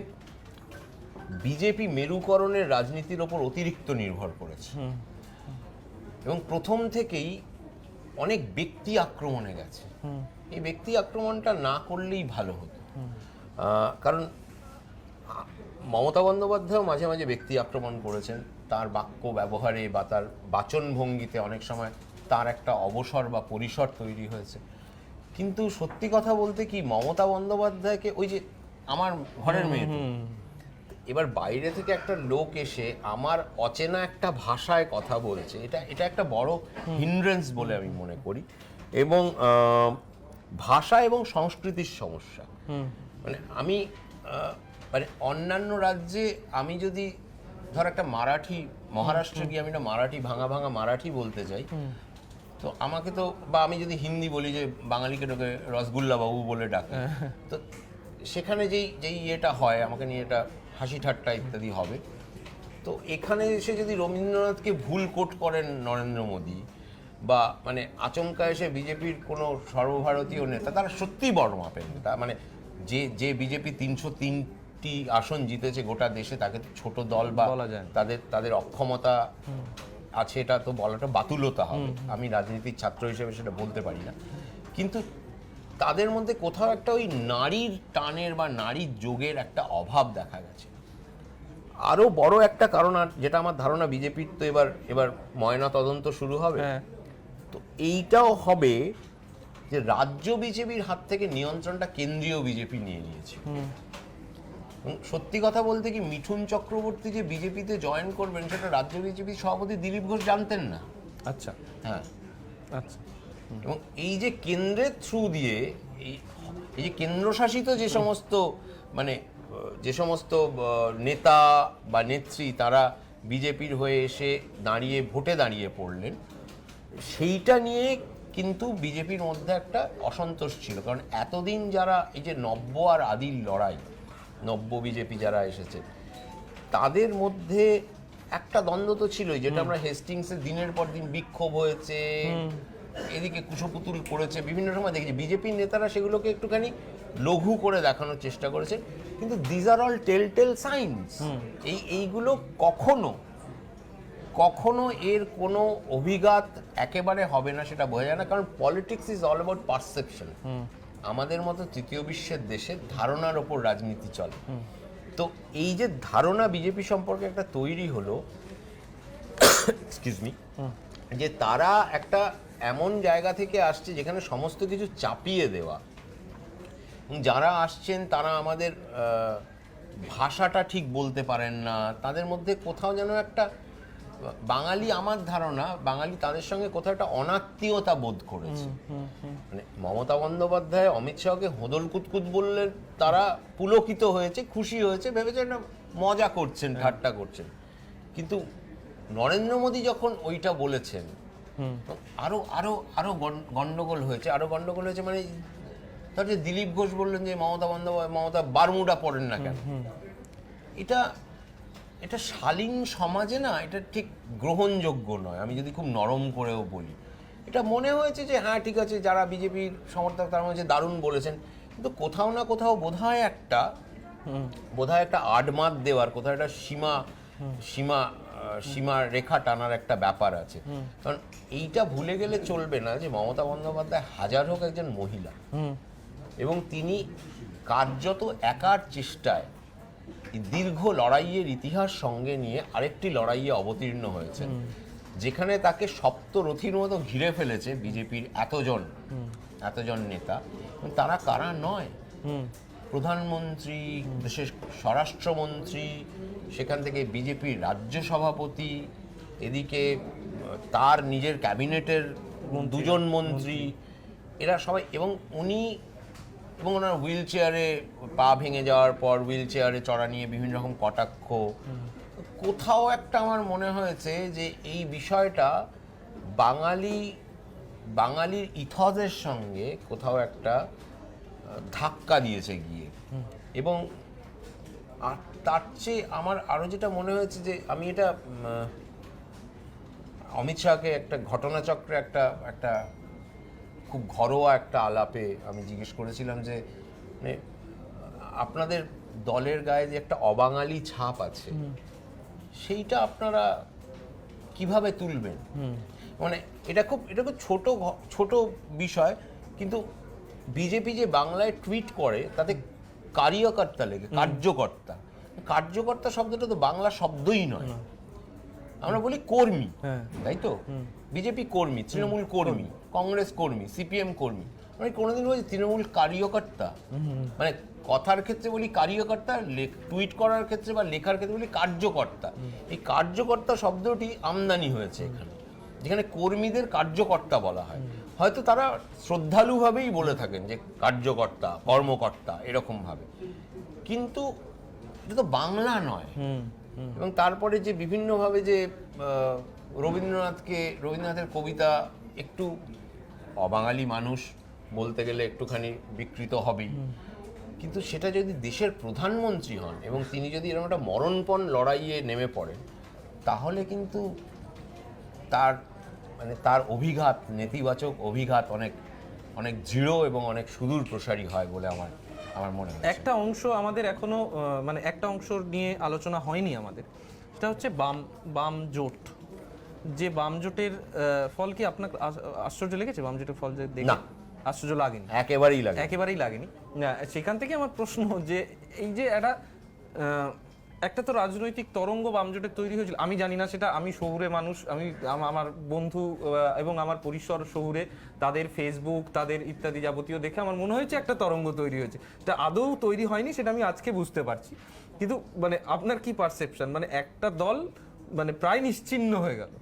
বিজেপি মেরুকরণের রাজনীতির ওপর অতিরিক্ত নির্ভর করেছে এবং প্রথম থেকেই অনেক ব্যক্তি আক্রমণে গেছে। এই ব্যক্তি আক্রমণটা না করলেই ভালো হতো, কারণ মমতা বন্দ্যোপাধ্যায়ও মাঝে মাঝে ব্যক্তি আক্রমণ করেছেন। তার বাক্য ব্যবহারে বা তার বাচনভঙ্গিতে অনেক সময় তার একটা অবসর বা পরিসর তৈরি হয়েছে। কিন্তু সত্যি কথা বলতে কি, মমতা বন্দ্যোপাধ্যায়কে ওই যে আমার ঘরের মেয়ে, এবার বাইরে থেকে একটা লোক এসে আমার অচেনা একটা ভাষায় কথা বলছে, এটা একটা বড় হিন্ড্রেন্স বলে আমি মনে করি। এবং ভাষা এবং সংস্কৃতির সমস্যা, মানে আমি মানে অন্যান্য রাজ্যে আমি যদি ধর একটা মারাঠি, মহারাষ্ট্রে গিয়ে আমি একটা মারাঠি ভাঙা ভাঙা মারাঠি বলতে চাই, তো আমাকে তো, বা আমি যদি হিন্দি বলি যে বাঙালিকে ঢোকে রসগুল্লা বাবু বলে ডাকে, তো সেখানে যেই ইয়েটা হয় আমাকে নিয়ে এটা হাসি ঠাট্টা ইত্যাদি হবে। তো এখানে এসে যদি রবীন্দ্রনাথকে ভুল কোট করেন নরেন্দ্র মোদী, বা মানে আচমকা এসে বিজেপির কোনো সর্বভারতীয় নেতা, তারা সত্যিই বড় মাপের নেতা, মানে যে বিজেপি 303টি আসন জিতেছে গোটা দেশে, তাকে তো ছোট দল বা তাদের অক্ষমতা আছে এটা তো বলাটা বাতুলতা হবে। আমি রাজনীতির ছাত্র হিসেবে সেটা বলতে পারি না, কিন্তু তাদের মধ্যে কোথাও একটা ওই নারীর টানের বা নারীর যোগের একটা অভাব দেখা গেছে। আরো বড় একটা কারণ, আর যেটা আমার ধারণা বিজেপির তো এবার ময়না তদন্ত শুরু হবে, তো এইটাও হবে যে রাজ্য বিজেপির হাত থেকে নিয়ন্ত্রণটা কেন্দ্রীয় বিজেপি নিয়ে নিয়েছে। সত্যি কথা বলতে কি, মিঠুন চক্রবর্তী যে বিজেপিতে জয়েন করবেন সেটা রাজ্য বিজেপির সভাপতি দিলীপ ঘোষ জানতেন না। আচ্ছা, হ্যাঁ, আচ্ছা। এবং এই যে কেন্দ্রের থ্রু দিয়ে এই যে কেন্দ্রশাসিত যে সমস্ত মানে যে সমস্ত নেতা বা নেত্রী তারা বিজেপির হয়ে এসে ভোটে দাঁড়িয়ে পড়লেন, সেইটা নিয়ে কিন্তু বিজেপির মধ্যে একটা অসন্তোষ ছিল। কারণ এতদিন যারা এই যে নব্য আর আদির লড়াই, নব্য বিজেপি যারা এসেছে তাদের মধ্যে একটা দ্বন্দ্ব তো ছিলই, যেটা আমরা হেস্টিংসে দিনের পর দিন বিক্ষোভ হয়েছে, এদিকে কুশপুতুল করেছে, বিভিন্ন সময় দেখেছি বিজেপির নেতারা সেগুলোকে একটুখানি লঘু করে দেখানোর চেষ্টা করেছে। কিন্তু these are all tell signs. এইগুলো কখনো এর কোনো অভিঘাত একেবারে হবে না সেটা বোঝা যায় না, কারণ politics is all about perception. আমাদের মতো তৃতীয় বিশ্বের দেশে ধারণার ওপর রাজনীতি চলে। তো এই যে ধারণা বিজেপি সম্পর্কে একটা তৈরি হলো, এক্সকিউজ মি, যে তারা একটা এমন জায়গা থেকে আসছে যেখানে সমস্ত কিছু চাপিয়ে দেওয়া, যারা আসছেন তারা আমাদের ভাষাটা ঠিক বলতে পারেন না, তাদের মধ্যে কোথাও যেন একটা বাঙালি, আমার ধারণা বাঙালি তাদের সঙ্গে কোথাও একটা অনাত্মীয়তা বোধ করেছে। মানে মমতা বন্দ্যোপাধ্যায় অমিত শাহকে হোদল কুতকুত বললেন, তারা পুলকিত হয়েছে, খুশি হয়েছে, ভেবেছে একটা মজা করছেন, ঠাট্টা করছেন। কিন্তু নরেন্দ্র মোদী যখন ওইটা বলেছেন, আরো আরো আরো গন্ডগোল হয়েছে, মানে তার যে দিলীপ ঘোষ বললেন যে মমতা বারমুডা পড়েন না কেন, এটা এটা শালীন সমাজে না এটা ঠিক গ্রহণযোগ্য নয়। আমি যদি খুব নরম করেও বলি, এটা মনে হয়েছে যে হ্যাঁ ঠিক আছে, যারা বিজেপির সমর্থক তার মধ্যে দারুণ বলেছেন, কিন্তু কোথাও না কোথাও বোধহয় একটা আডমাত দেওয়ার, কোথাও একটা সীমা রেখা টানার একটা ব্যাপার আছে। কারণ এইটা ভুলে গেলে চলবে না যে মমতা বন্দ্যোপাধ্যায় হাজার হোক একজন মহিলা, এবং তিনি কার্যত একার চেষ্টায় দীর্ঘ লড়াইয়ের ইতিহাস সঙ্গে নিয়ে আরেকটি লড়াইয়ে অবতীর্ণ হয়েছেন, যেখানে তাকে সপ্তরথীর মতো ঘিরে ফেলেছে বিজেপির এতজন নেতা। তারা কারা নয়, প্রধানমন্ত্রী, দেশের স্বরাষ্ট্রমন্ত্রী, সেখান থেকে বিজেপির রাজ্য সভাপতি, এদিকে তার নিজের ক্যাবিনেটের দুজন মন্ত্রী, এরা সবাই, এবং ওনার হুইল চেয়ারে পা ভেঙে যাওয়ার পর হুইল চেয়ারে চড়া নিয়ে বিভিন্ন রকম কটাক্ষ। কোথাও একটা আমার মনে হয়েছে যে এই বিষয়টা বাঙালির ইথসের সঙ্গে কোথাও একটা ধাক্কা দিয়েছে গিয়ে। এবং তার চেয়ে আমার আরো যেটা মনে হয়েছে যে আমি এটা অমিত শাহকে একটা ঘটনাচক্রে একটা খুব ঘরোয়া একটা আলাপে আমি জিজ্ঞেস করেছিলাম যে মানে আপনাদের দলের গায়ে যে একটা অবাঙালি ছাপ আছে, সেইটা আপনারা কিভাবে তুলবেন? মানে এটা খুব ছোট বিষয়, কিন্তু বিজেপি যে বাংলায় টুইট করে তাতে কার্যকর্তা লেগে, কার্যকর্তা শব্দটা তো বাংলা শব্দই নয়, আমরা বলি কর্মী, তাই তো? বিজেপি কর্মী, তৃণমূল কর্মী, কংগ্রেস কর্মী, সিপিএম কর্মী। মানে কোনোদিন বলছি তৃণমূল কার্যকর্তা, মানে কথার ক্ষেত্রে বলি কার্যকর্তা, টুইট করার ক্ষেত্রে বা লেখার ক্ষেত্রে বলি কার্যকর্তা। এই কার্যকর্তা শব্দটি আমদানি হয়েছে এখানে, যেখানে কর্মীদের কার্যকর্তা বলা হয়। হয়তো তারা শ্রদ্ধালুভাবেই বলে থাকেন যে কার্যকর্তা, কর্মকর্তা, এরকম ভাবে, কিন্তু এটা তো বাংলা নয়। এবং তারপরে যে বিভিন্নভাবে যে রবীন্দ্রনাথের কবিতা, একটু অবাঙালি মানুষ বলতে গেলে একটুখানি বিকৃত হবেই, কিন্তু সেটা যদি দেশের প্রধানমন্ত্রী হন এবং তিনি যদি এরকম একটা মরণপণ লড়াইয়ে নেমে পড়েন, তাহলে কিন্তু তার অভিঘাত, নেতিবাচক অভিঘাত অনেক দৃঢ় এবং অনেক সুদূর প্রসারী হয় বলে আমার মনে হয়। একটা অংশ আমাদের এখনো মানে একটা অংশ নিয়ে আলোচনা হয়নি আমাদের, সেটা হচ্ছে বাম জোট। যে বাম জোটের ফল কি আপনার আশ্চর্য লেগেছে? বাম জোটের ফল যে দেখে আশ্চর্য লাগেনি, একেবারেই লাগেনি। সেখান থেকে আমার প্রশ্ন যে এই যে একটা তো রাজনৈতিক তরঙ্গ বামজোটের তৈরি হয়েছিল, আমি জানি না সেটা, আমি শহুরে মানুষ, আমি আমার বন্ধু এবং আমার পরিসর শহুরে, তাদের ফেসবুক, তাদের ইত্যাদি যাবতীয় দেখে আমার মনে হয়েছে একটা তরঙ্গ তৈরি হয়েছে। এটা আদৌ তৈরি হয়নি সেটা আমি আজকে বুঝতে পারছি। কিন্তু মানে আপনার কি পারসেপশন, মানে একটা দল মানে প্রায় নিশ্চিহ্ন হয়ে গেল,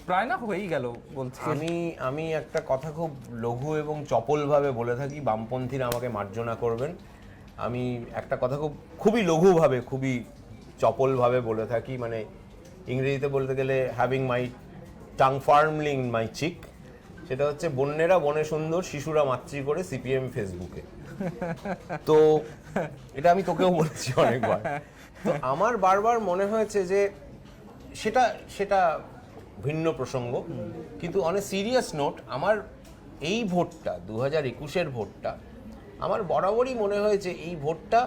প্রায় না হয়েই গেল বলছি। আমি একটা কথা খুব লঘু এবং চপলভাবে বলে থাকি, বামপন্থীরা আমাকে মার্জনা করবেন। আমি একটা কথা খুবই লঘুভাবে, খুবই চপলভাবে বলে থাকি, মানে ইংরেজিতে বলতে গেলে having my tongue firmly in my cheek, সেটা হচ্ছে বন্যেরা বনে সুন্দর, শিশুরা মাতৃ করে, সিপিএম ফেসবুকে। তো এটা আমি তোকেও বলেছি অনেকবার। তো আমার বারবার মনে হয়েছে যে সেটা ভিন্ন প্রসঙ্গ, কিন্তু অন এ সিরিয়াস নোট, আমার এই ভোটটা 2021-এর ভোটটা আমার বরাবরই মনে হয়েছে এই ভোটটা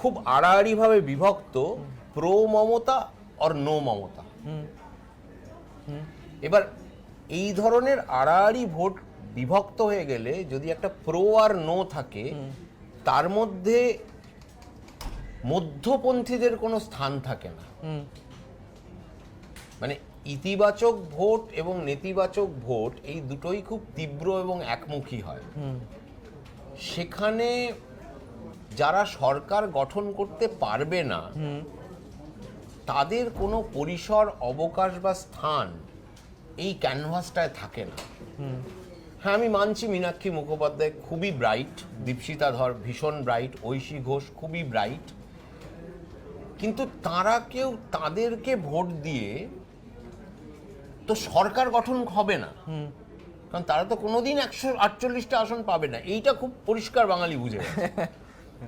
খুব আড়াআড়িভাবে বিভক্ত, প্রো মমতা আর নো মমতা। এবার এই ধরনের আড়াআড়ি ভোট বিভক্ত হয়ে গেলে যদি একটা প্রো আর নো থাকে, তার মধ্যে মধ্যপন্থীদের কোনো স্থান থাকে না। মানে ইতিবাচক ভোট এবং নেতিবাচক ভোট এই দুটোই খুব তীব্র এবং একমুখী হয়। সেখানে যারা সরকার গঠন করতে পারবে না, তাদের কোনো পরিসর, অবকাশ বা স্থান এই ক্যানভাসটায় থাকে না। হ্যাঁ, আমি মানছি মীনাক্ষী মুখোপাধ্যায় খুবই ব্রাইট, দীপশিতা ধর ভীষণ ব্রাইট, ঐশী ঘোষ খুবই ব্রাইট, কিন্তু তাদেরকে ভোট দিয়ে তো তো সরকার গঠন হবে না, কারণ তারা তো কোনোদিন 148টা আসন পাবে না, এইটা খুব পরিষ্কার বাঙালি বুঝে গেছে।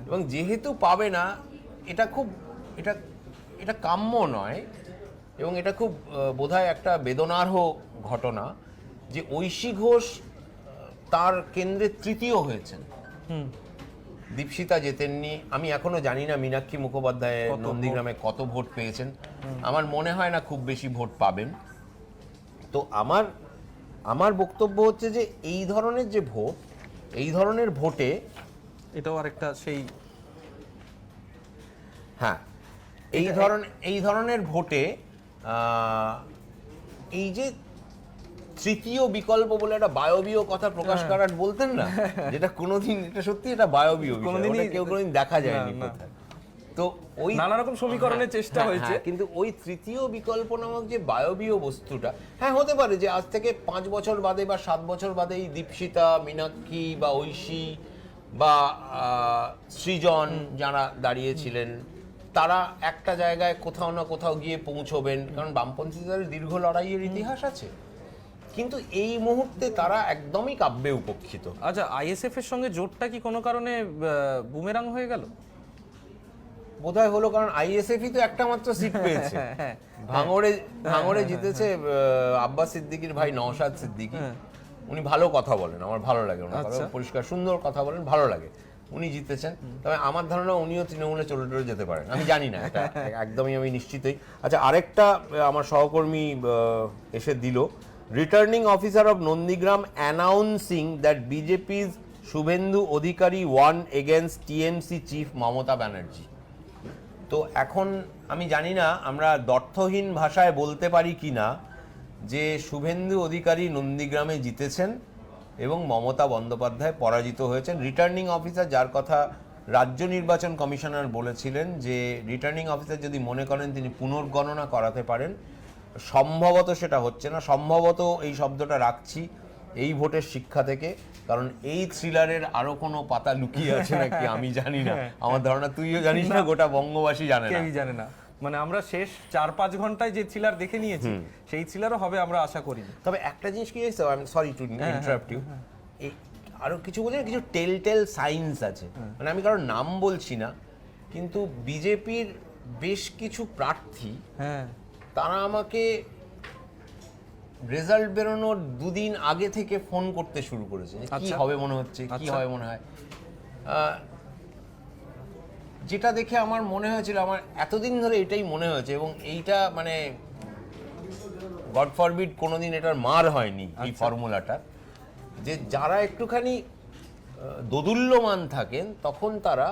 এবং যেহেতু পাবে না, এটা খুব এটা এটা কাম্য নয়, এবং এটা খুব বোধহয় একটা বেদনার্হ ঘটনা যে ঐশী ঘোষ তার কেন্দ্রে তৃতীয় হয়েছেন, দীপশিতা জেতেননি। আমি এখনো জানি না মীনাক্ষী মুখোপাধ্যায় নন্দীগ্রামে কত ভোট পেয়েছেন, আমার মনে হয় না খুব বেশি ভোট পাবেন। তো আমার বক্তব্য হচ্ছে যে এই ধরনের যে ভোট, এই ধরনের ভোটে এটাও আরেকটা সেই হ্যাঁ এই ধরনের ভোটে এই যে তৃতীয় বিকল্প বলে একটা বায়বীয় কথা প্রকাশ করার বলতেন না, যেটা কোনোদিন, এটা সত্যি এটা বায়বীয় বিষয়, ওটা কেউ কোনোদিন দেখা যায়নি কোথায়। তো ওই নানা রকম সমীকরণের চেষ্টা হয়েছে, কিন্তু ওই তৃতীয় বিকল্প নামক যে বায়বীয় বস্তুটা, হ্যাঁ হতে পারে যে আজ থেকে 5 বছর বাদে বা 7 বছর বাদে এই দীপশিতা, মীনাক্ষী বা ঐশী বা সৃজন যারা দাঁড়িয়েছিলেন, তারা একটা জায়গায় কোথাও না কোথাও গিয়ে পৌঁছবেন, কারণ বামপন্থীদের দীর্ঘ লড়াইয়ের ইতিহাস আছে। কিন্তু এই মুহূর্তে তারা একদমই কাব্যে উপেক্ষিত। আচ্ছা, আইএসএফ এর সঙ্গে জোটটা কি কোনো কারণে বুমেরাং হয়ে গেল? বোধহয় হলো, কারণ আইএসএফই তো একটা মাত্র সিট পেয়েছে। ভাঙড়ে জিতেছে আব্বাস সিদ্দিকীর ভাই নওশাদ সিদ্দিকী। উনি ভালো কথা বলেন, আমার ভালো লাগে ওনার কথা, পরিষ্কার সুন্দর কথা বলেন, ভালো লাগে। উনি জিতেছেন, তবে আমার ধারণা উনিও তৃণমূলে চলে টলে যেতে পারেন, আমি জানি না, এটা একদমই আমি নিশ্চিতই। আচ্ছা, আরেকটা আমার সহকর্মী এসে দিল, returning officer of Nandigram announcing that BJP's Suvendu Adhikari won against TMC chief Mamata Banerjee. তো এখন আমি জানি না আমরা দ্ব্যর্থহীন ভাষায় বলতে পারি কি না যে শুভেন্দু অধিকারী নন্দীগ্রামে জিতেছেন এবং মমতা বন্দ্যোপাধ্যায় পরাজিত হয়েছেন। রিটার্নিং অফিসার, যার কথা রাজ্য নির্বাচন কমিশনার বলেছিলেন যে রিটার্নিং অফিসার যদি মনে করেন তিনি পুনর্গণনা করাতে পারেন, সম্ভবত সেটা হচ্ছে না। সম্ভবত এই শব্দটা রাখছি এই ভোটের শিক্ষা থেকে, কারণ এই থ্রিলারের আরো কোনো পাতা লুকিয়ে আছে নাকি আমি জানি না, আমার ধারণা তুইও জানিস না, গোটা বঙ্গবাসী জানে না, কেউই জানে না। মানে আমরা শেষ 4-5 ঘন্টায় যে থ্রিলার দেখে নিয়েছি, সেই থ্রিলারও হবে আমরা আশা করি। তবে একটা জিনিস কি জানিস, আমি সরি টু ইন্টারাপ্ট ইউ, এই আরো কিছু বলি না, কিছু টেল সাইন্স আছে, মানে আমি কারোর নাম বলছি না, কিন্তু বিজেপির বেশ কিছু প্রার্থী তারা আমাকে রেজাল্ট বেরোনোর 2 দিন আগে থেকে ফোন করতে শুরু করেছে, কি হবে মনে হচ্ছে, কি হবে মনে হয়, যেটা দেখে আমার মনে হয়েছিল, আমার এতদিন ধরে এটাই মনে হয়েছে, এবং এইটা মানে গড ফরবিড কোনোদিন এটার মার হয়নি এই ফর্মুলাটা, যে যারা একটুখানি দোদুল্যমান থাকেন তখন তারা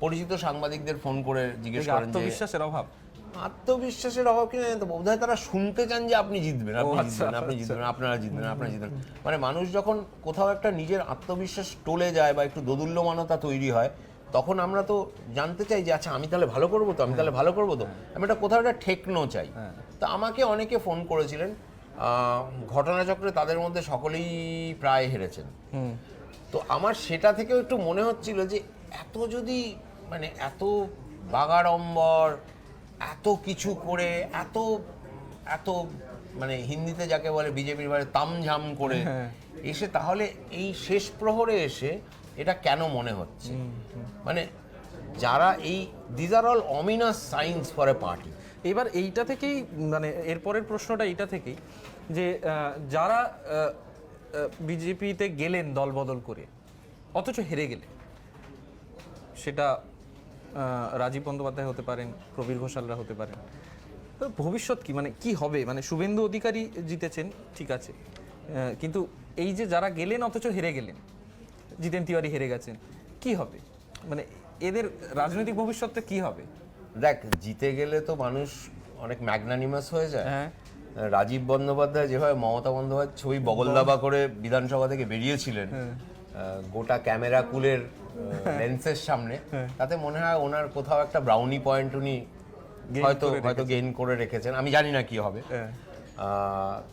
পরিচিত সাংবাদিকদের ফোন করে জিজ্ঞেস করেন যে আত্মবিশ্বাসের অভাব, আত্মবিশ্বাসের অভাব কিনা বোধহয় তারা শুনতে চান যে আপনি জিতবেন, আপনি জিতবেন, আপনারা জিতবেন। মানে মানুষ যখন কোথাও একটা নিজের আত্মবিশ্বাস টলে যায় বা একটু দোদুল্যমানতা তৈরি হয়, তখন আমরা তো জানতে চাই যে আচ্ছা আমি তাহলে ভালো করবো তো, আমি একটা কোথাও একটা ঠেকনো চাই। তো আমাকে অনেকে ফোন করেছিলেন, ঘটনাচক্রে তাদের মধ্যে সকলেই প্রায় হেরেছেন। তো আমার সেটা থেকেও একটু মনে হচ্ছিল যে এত যদি মানে এত বাগাড়ম্বর, এত কিছু করে, এত মানে হিন্দিতে যাকে বলে বিজেপির বারে তামঝাম করে এসে, তাহলে এই শেষ প্রহরে এসে এটা কেন মনে হচ্ছে, মানে যারা এই this are all ominous signs for a party. এবার এইটা থেকেই মানে এরপরের প্রশ্নটা এইটা থেকেই যে যারা বিজেপিতে গেলেন দল বদল করে অথচ হেরে গেলেন, সেটা রাজীব বন্দ্যোপাধ্যায় হতে পারেন, প্রবীর ঘোষালরা হতে পারেন, ভবিষ্যৎ কি, মানে কি হবে? মানে শুভেন্দু অধিকারী জিতেছেন ঠিক আছে, কিন্তু এই যে যারা গেলেন অথচ হেরে গেলেন, জিতেন তিওয়ারি হেরে গেছেন, কি হবে? মানে এদের রাজনৈতিক ভবিষ্যৎটা কি হবে? দেখ, জিতে গেলে তো মানুষ অনেক ম্যাগনানিমাস হয়ে যায়। রাজীব বন্দ্যোপাধ্যায় যেভাবে মমতা বন্দ্যোপাধ্যায় ছবি বগলদাবা করে বিধানসভা থেকে বেরিয়েছিলেন গোটা ক্যামেরা কুলের লেন্সের সামনে, তাতে মনে হয় ওনার কোথাও একটা ব্রাউনি পয়েন্ট উনি হয়তো গেইন করে রেখেছেন, আমি জানি না কি হবে।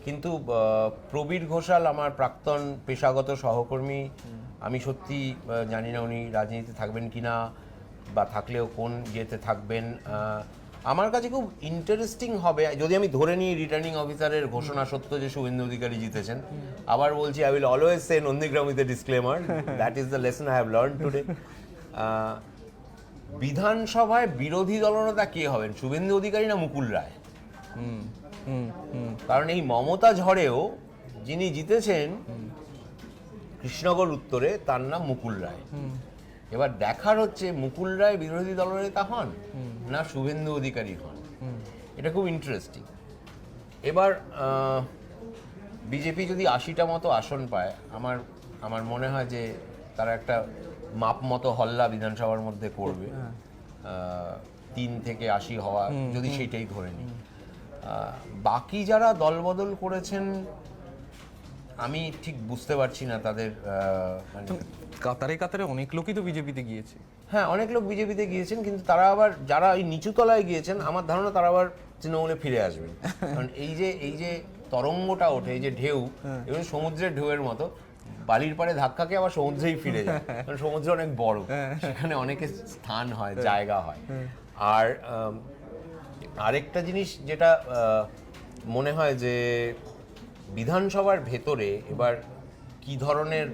কিন্তু প্রবীর ঘোষাল আমার প্রাক্তন পেশাগত সহকর্মী, আমি সত্যি জানি না উনি রাজনীতিতে থাকবেন কিনা, বা থাকলেও কোন ইয়েতে থাকবেন। আমার কাছে খুব ইন্টারেস্টিং হবে যদি আমি ধরে নিই রিটার্নিং অফিসারের ঘোষণা সত্য যে শুভেন্দু অধিকারী জিতেছেন। আবার বলছি, I will always say Nandigram with a disclaimer, that is the lesson I have learn today. বিধানসভায় বিরোধী দলনেতা কে হবেন, শুভেন্দু অধিকারী না মুকুল রায়? কারণ এই মমতা ঝড়েও যিনি জিতেছেন কৃষ্ণনগর উত্তরে, তার নাম মুকুল রায়। এবার দেখার হচ্ছে মুকুল রায় বিরোধী দলনেতা হন না শুভেন্দু অধিকারী হন, এটা খুব ইন্টারেস্টিং। এবার বিজেপি যদি 80টা মতো আসন পায়, আমার মনে হয় যে তারা একটা মাপ মতো হল্লা বিধানসভার মধ্যে করবে, 3 থেকে 80 হওয়া যদি সেইটাই ধরে নিই। বাকি যারা দলবদল করেছেন আমি ঠিক বুঝতে পারছি না তাদের মানে কাতারে কাতারে অনেক লোকই তো বিজেপিতে গিয়েছে। হ্যাঁ, অনেক লোক বিজেপিতে গিয়েছেন, কিন্তু তারা আবার যারা এই নিচু তলায় গিয়েছেন আমার ধারণা তারা আবার তৃণমূলে ফিরে আসবেন। কারণ এই যে তরঙ্গটা ওঠে, এই যে ঢেউ, এবং সমুদ্রের ঢেউয়ের মতো বালির পাড়ে ধাক্কাকে আবার সমুদ্রেই ফিরে যায়। কারণ সমুদ্র অনেক বড়, সেখানে অনেকের স্থান হয়, জায়গা হয়। আর আরেকটা জিনিস যেটা মনে হয় যে বিধানসভার ভেতরে এবার কি ধরনের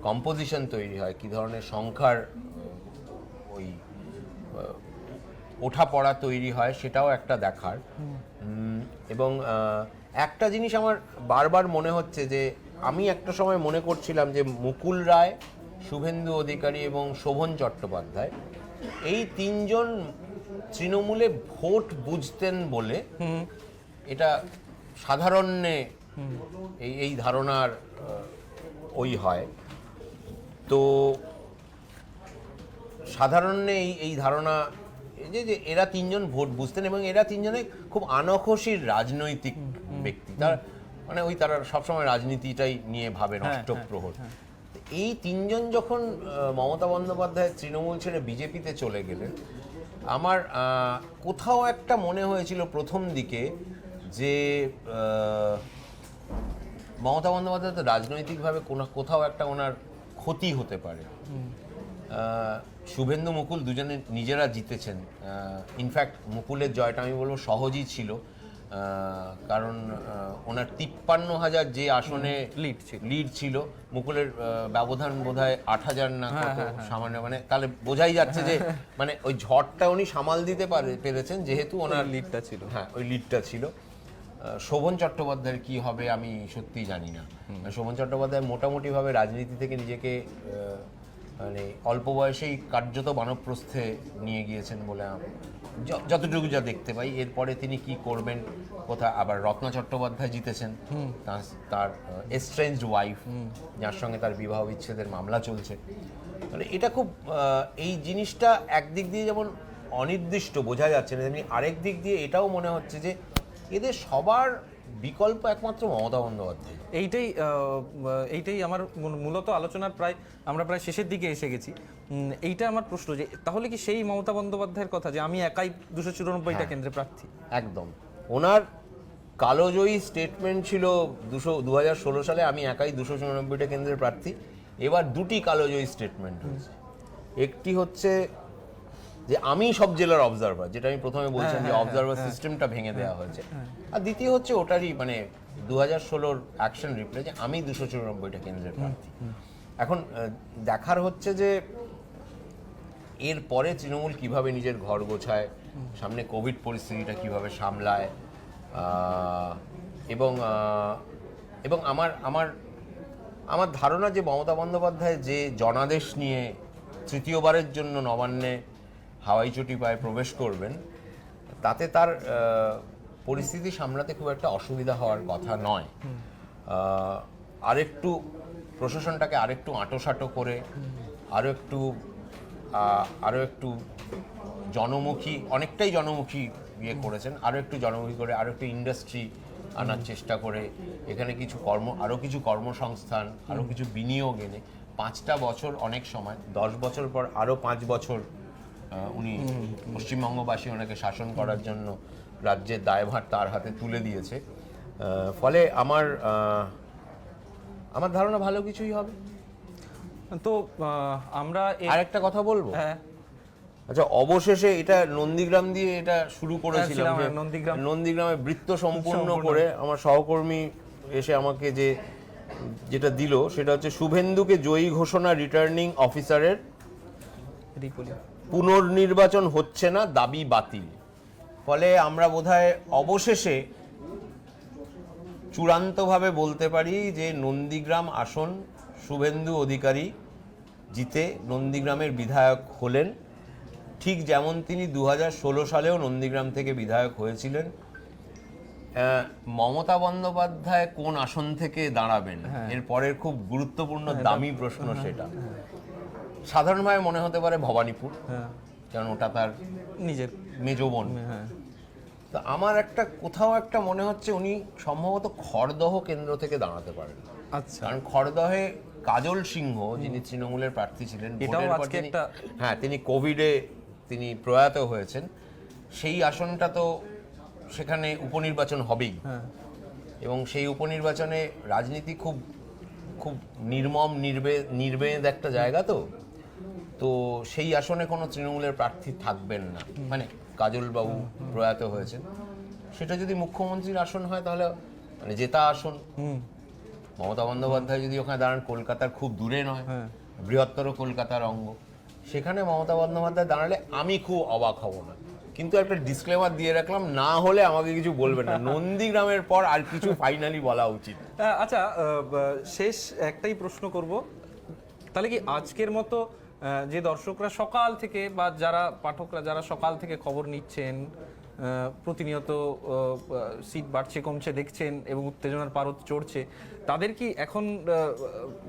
কম্পোজিশন তৈরি হয়, কি ধরনের সংখ্যার ওই ওঠা পড়া তৈরি হয়, সেটাও একটা দেখার। এবং একটা জিনিস আমার বারবার মনে হচ্ছে যে আমি একটা সময় মনে করছিলাম যে মুকুল রায়, শুভেন্দু অধিকারী এবং শোভন চট্টোপাধ্যায় এই 3 জন তৃণমূলে ভোট বুঝতেন বলে এটা সাধারণে এই ধারণার ওই হয়। তো সাধারণে এই ধারণা যে এরা 3 জন ভোট বুঝতেন এবং এরা 3 জনে খুব আনখোশির রাজনৈতিক ব্যক্তি, তার মানে তারা সবসময় রাজনীতিটাই নিয়ে ভাবেন অষ্টপ্রহর। এই 3 জন যখন মমতা বন্দ্যোপাধ্যায় তৃণমূল ছেড়ে বিজেপিতে চলে গেলেন, আমার কোথাও একটা মনে হয়েছিল প্রথম দিকে যে মমতা বন্দ্যোপাধ্যায় তো রাজনৈতিকভাবে কোথাও একটা ওনার ক্ষতি হতে পারে। শুভেন্দু মুকুল দুজনে নিজেরা জিতেছেন, ইনফ্যাক্ট মুকুলের জয়টা আমি বলবো সহজই ছিল, কারণ ওনার 53,000 যে আসনে লিড ছিল, মুকুলের ব্যবধান বোধহয় 8,000 না কত সামান্য, মানে তাহলে বোঝাই যাচ্ছে যে মানে ওই ঝড়টা উনি সামাল দিতে পেরেছেন যেহেতু ওনার লিডটা ছিল। হ্যাঁ, ওই লিডটা ছিল। শোভন চট্টোপাধ্যায়ের কি হবে আমি সত্যিই জানি না। শোভন চট্টোপাধ্যায় মোটামুটিভাবে রাজনীতি থেকে নিজেকে মানে অল্প বয়সেই কার্যত বানপ্রস্থে নিয়ে গিয়েছেন বলে যতটুকু যা দেখতে পাই। এরপরে তিনি কি করবেন কোথা, আবার রত্না চট্টোপাধ্যায় জিতেছেন, তার এস্ট্রেঞ্জড ওয়াইফ, যার সঙ্গে তার বিবাহ বিচ্ছেদের মামলা চলছে। মানে এটা খুব এই জিনিসটা একদিক দিয়ে যেমন অনির্দিষ্ট বোঝা যাচ্ছে না, তেমনি আরেক দিক দিয়ে এটাও মনে হচ্ছে যে এদের সবার বিকল্প একমাত্র মমতা বন্দ্যোপাধ্যায়। এইটাই আমার মূলত আলোচনার আমরা প্রায় শেষের দিকে এসে গেছি। এইটা আমার প্রশ্ন যে তাহলে কি সেই মমতা বন্দ্যোপাধ্যায়ের কথা যে আমি একাই 294টা কেন্দ্রে প্রার্থী? একদম। ওনার কালোজয়ী স্টেটমেন্ট ছিল 2016 সালে আমি একাই 294টা কেন্দ্রের প্রার্থী। এবার 2টি কালোজয়ী স্টেটমেন্ট হয়েছে। একটি হচ্ছে যে আমি সব জেলার অবজারভার, যেটা আমি প্রথমে বলছিলাম যে অবজারভার সিস্টেমটা ভেঙে দেওয়া হয়েছে। আর দ্বিতীয় হচ্ছে ওটারই মানে 2016-র অ্যাকশন রিপ্লে যে আমি 294টা কেন্দ্রের প্রার্থী। এখন দেখার হচ্ছে যে এর পরে তৃণমূল কিভাবে নিজের ঘর গোছায়, সামনে কোভিড পরিস্থিতিটা কিভাবে সামলায়, এবং আমার ধারণা যে মমতা বন্দ্যোপাধ্যায় যে জনাদেশ নিয়ে তৃতীয়বারের জন্য নবান্নে হাওয়াই চটি পায়ে প্রবেশ করবেন, তাতে তার পরিস্থিতি সামলাতে খুব একটা অসুবিধা হওয়ার কথা নয়। আরেকটু প্রশাসনটাকে আরেকটু আঁটোসাঁটো করে আরও একটু জনমুখী, অনেকটাই জনমুখী ইয়ে করেছেন, আরও একটু জনমুখী করে আরও একটু ইন্ডাস্ট্রি আনার চেষ্টা করে, এখানে আরও কিছু কর্মসংস্থান, আরও কিছু বিনিয়োগ এনে 5টা বছর অনেক সময়, 10 বছর পর আরও 5 বছর উনি পশ্চিমবঙ্গবাসী ওনাকে শাসন করার জন্য রাজ্যের দায়ভার তার হাতে তুলে দিয়েছে। ফলে আমার ধারণা ভালো কিছুই হবে। তো আমরা আরেকটা কথা বলবো, আচ্ছা, অবশেষে এটা নন্দীগ্রাম দিয়ে এটা শুরু করেছিলাম, ছিলাম, যে নন্দীগ্রামে বৃত্ত সম্পূর্ণ করে আমার সহকর্মী এসে আমাকে যেটা দিল সেটা হচ্ছে শুভেন্দুকে জয়ী ঘোষণা রিটার্নিং অফিসারের, পুনর্নির্বাচন হচ্ছে না, দাবি বাতিল। ফলে আমরা বোধহয় অবশেষে চূড়ান্তভাবে বলতে পারি যে নন্দীগ্রাম আসন শুভেন্দু অধিকারী জিতে নন্দীগ্রামের বিধায়ক হলেন, ঠিক যেমন তিনি 2016 সালেও নন্দীগ্রাম থেকে বিধায়ক হয়েছিলেন। মমতা বন্দ্যোপাধ্যায় কোন আসন থেকে দাঁড়াবেন এর পরের খুব গুরুত্বপূর্ণ দামি প্রশ্ন সেটা। সাধারণভাবে মনে হতে পারে ভবানীপুর, কারণ ওটা তার নিজের মেজো বোন। তো আমার কোথাও একটা মনে হচ্ছে উনি সম্ভবত খড়দহ কেন্দ্র থেকে দাঁড়াতে পারেন। আচ্ছা, কারণ খড়দহে কাজল সিংহ যিনি তৃণমূলের প্রার্থী ছিলেন, হ্যাঁ, তিনি কোভিডে তিনি প্রয়াত হয়েছেন, সেই আসনটা তো সেখানে উপনির্বাচন হবেই, এবং সেই উপনির্বাচনে রাজনীতি খুব খুব নির্মম নির্বেদ একটা জায়গা, তো সেই আসনে কোনো তৃণমূলের প্রার্থী থাকবেন না, মানে কাজল বাবু প্রয়াত হয়েছেন। সেটা যদি মুখ্যমন্ত্রীর আসন হয় তাহলে মানে জেতা আসন। মমতা বন্দ্যোপাধ্যায় যদি ওখানে দাঁড়ান, কলকাতার খুব দূরে নয়, বৃহত্তর কলকাতার অঙ্গ, সেখানে মমতা বন্দ্যোপাধ্যায় দাঁড়ালে আমি খুব অবাক হব না। কিন্তু একটা ডিসক্লেমার দিয়ে রাখলাম, না হলে আমাকে কিছু বলবেন না, নন্দীগ্রামের পর আর কিছু ফাইনালি বলা উচিত। আচ্ছা, শেষ একটাই প্রশ্ন করব, তাহলে কি আজকের মতো যে দর্শকরা সকাল থেকে বা যারা পাঠকরা যারা সকাল থেকে খবর নিচ্ছেন, প্রতিনিয়ত সিট বাড়ছে কমছে দেখছেন এবং উত্তেজনার পারদ চড়ছে, তাদের কি এখন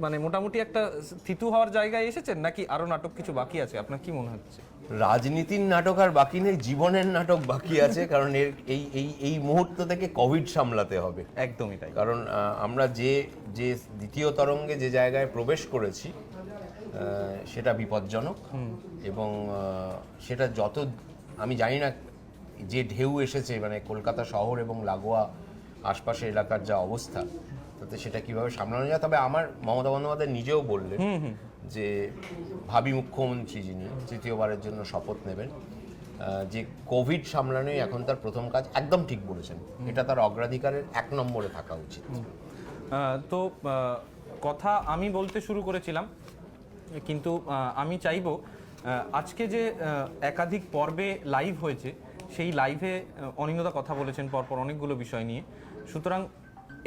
মানে মোটামুটি একটা থিতু হওয়ার জায়গায় এসেছেন, নাকি আরো নাটক কিছু বাকি আছে? আপনার কি মনে হচ্ছে? রাজনীতির নাটক আর বাকি নেই, জীবনের নাটক বাকি আছে, কারণ এই মুহূর্ত থেকে কোভিড সামলাতে হবে। একদমই তাই। কারণ আমরা যে দ্বিতীয় তরঙ্গে যে জায়গায় প্রবেশ করেছি সেটা বিপজ্জনক, এবং সেটা যত আমি জানি না যে ঢেউ এসেছে, মানে কলকাতা শহর এবং লাগোয়া আশপাশের এলাকার যা অবস্থা, তাতে সেটা কিভাবে সামলানো যায়। তবে আমার মমতা বন্দ্যোপাধ্যায় নিজেও বললেন যে ভাবি মুখ্যমন্ত্রী যিনি তৃতীয়বারের জন্য শপথ নেবেন, যে কোভিড সামলানোই এখন তার প্রথম কাজ। একদম ঠিক বলেছেন, এটা তার অগ্রাধিকারের 1 নম্বরে থাকা উচিত। তো কথা আমি বলতে শুরু করেছিলাম, কিন্তু আমি চাইবো আজকে যে একাধিক পর্বে লাইভ হয়েছে, সেই লাইভে অনিন্দদা কথা বলেছেন পরপর অনেকগুলো বিষয় নিয়ে, সুতরাং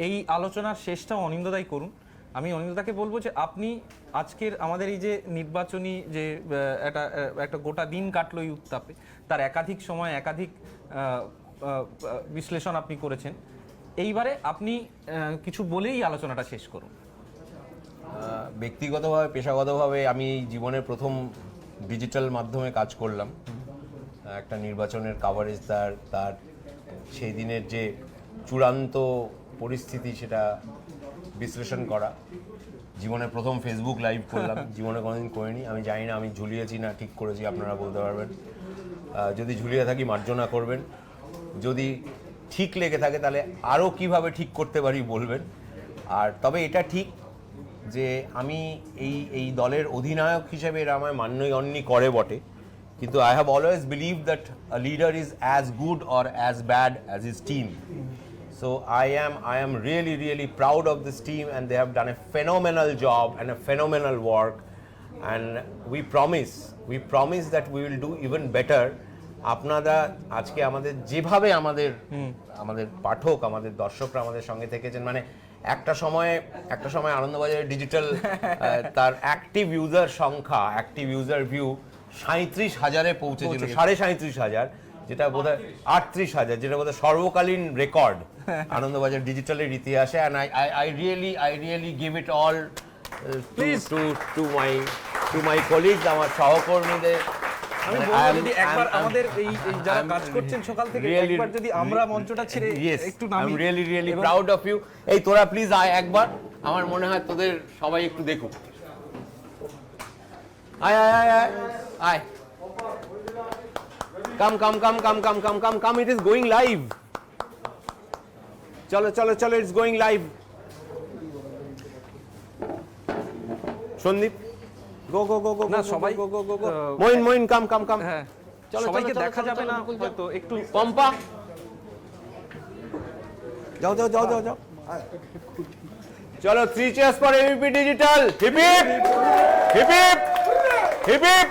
এই আলোচনার শেষটাও অনিন্দদাই করুন। আমি অনিন্দদাকে বলবো যে আপনি আজকের আমাদের এই যে নির্বাচনী যে একটা গোটা দিন কাটলো এই উত্তাপে, তার একাধিক সময় একাধিক বিশ্লেষণ আপনি করেছেন, এইবারে আপনি কিছু বলেই আলোচনাটা শেষ করুন। ব্যক্তিগতভাবে পেশাগতভাবে আমি জীবনের প্রথম ডিজিটাল মাধ্যমে কাজ করলাম, একটা নির্বাচনের কাভারেজ তার সেই দিনের যে চূড়ান্ত পরিস্থিতি সেটা বিশ্লেষণ করা। জীবনের প্রথম ফেসবুক লাইভ করলাম, জীবনে কোনোদিন করিনি। আমি জানি না আমি ঝুলিয়েছি না ঠিক করেছি, আপনারা বলতে পারবেন। যদি ঝুলিয়ে থাকি মার্জনা করবেন, যদি ঠিক লেগে থাকে তাহলে আরও কিভাবে ঠিক করতে পারি বলবেন। আর তবে এটা ঠিক যে আমি এই দলের অধিনায়ক হিসেবে এরা আমায় মান্যই অন্যি করে বটে, কিন্তু I have always believed that a leader is as good or as bad as his team. So I am really proud of this team, and they have done a phenomenal job and a phenomenal work, and we promise that we will do even better. আপনারা আজকে আমাদের যেভাবে আমাদের পাঠক আমাদের দর্শকরা আমাদের সঙ্গে থেকেছেন, মানে একটা সময় আনন্দবাজারের ডিজিটাল তার অ্যাক্টিভ ইউজার সংখ্যা, অ্যাক্টিভ ইউজার ভিউ 37,000-এ পৌঁছেছিল, 37,500, যেটা বোধহয় 38,000, যেটা বোধহয় সর্বকালীন রেকর্ড আনন্দবাজার ডিজিটালের ইতিহাসে। and I really give it all to my colleagues, আমার সহকর্মীদের। আমি বলবো যদি একবার আমাদের এই যারা কাজ করছেন সকাল থেকে একবার যদি আমরা মঞ্চটা ছেড়ে একটু নামি। I'm really proud of you. এই তোরা প্লিজ আয় একবার, আমার মনে হয় তোদের সবাই একটু দেখুক। আয় come, it is going live. চলো, it's going live. সন্দীপ গো গো গো গো না সবাই মইন কাম হ্যাঁ চলো, সবাইকে চলো, দেখা চলো, যাবে চলো, না চলো, চলো। হয়তো একটু পম্পা যাও চলো 3 cheers for ABP digital hip hip hip hip hip hip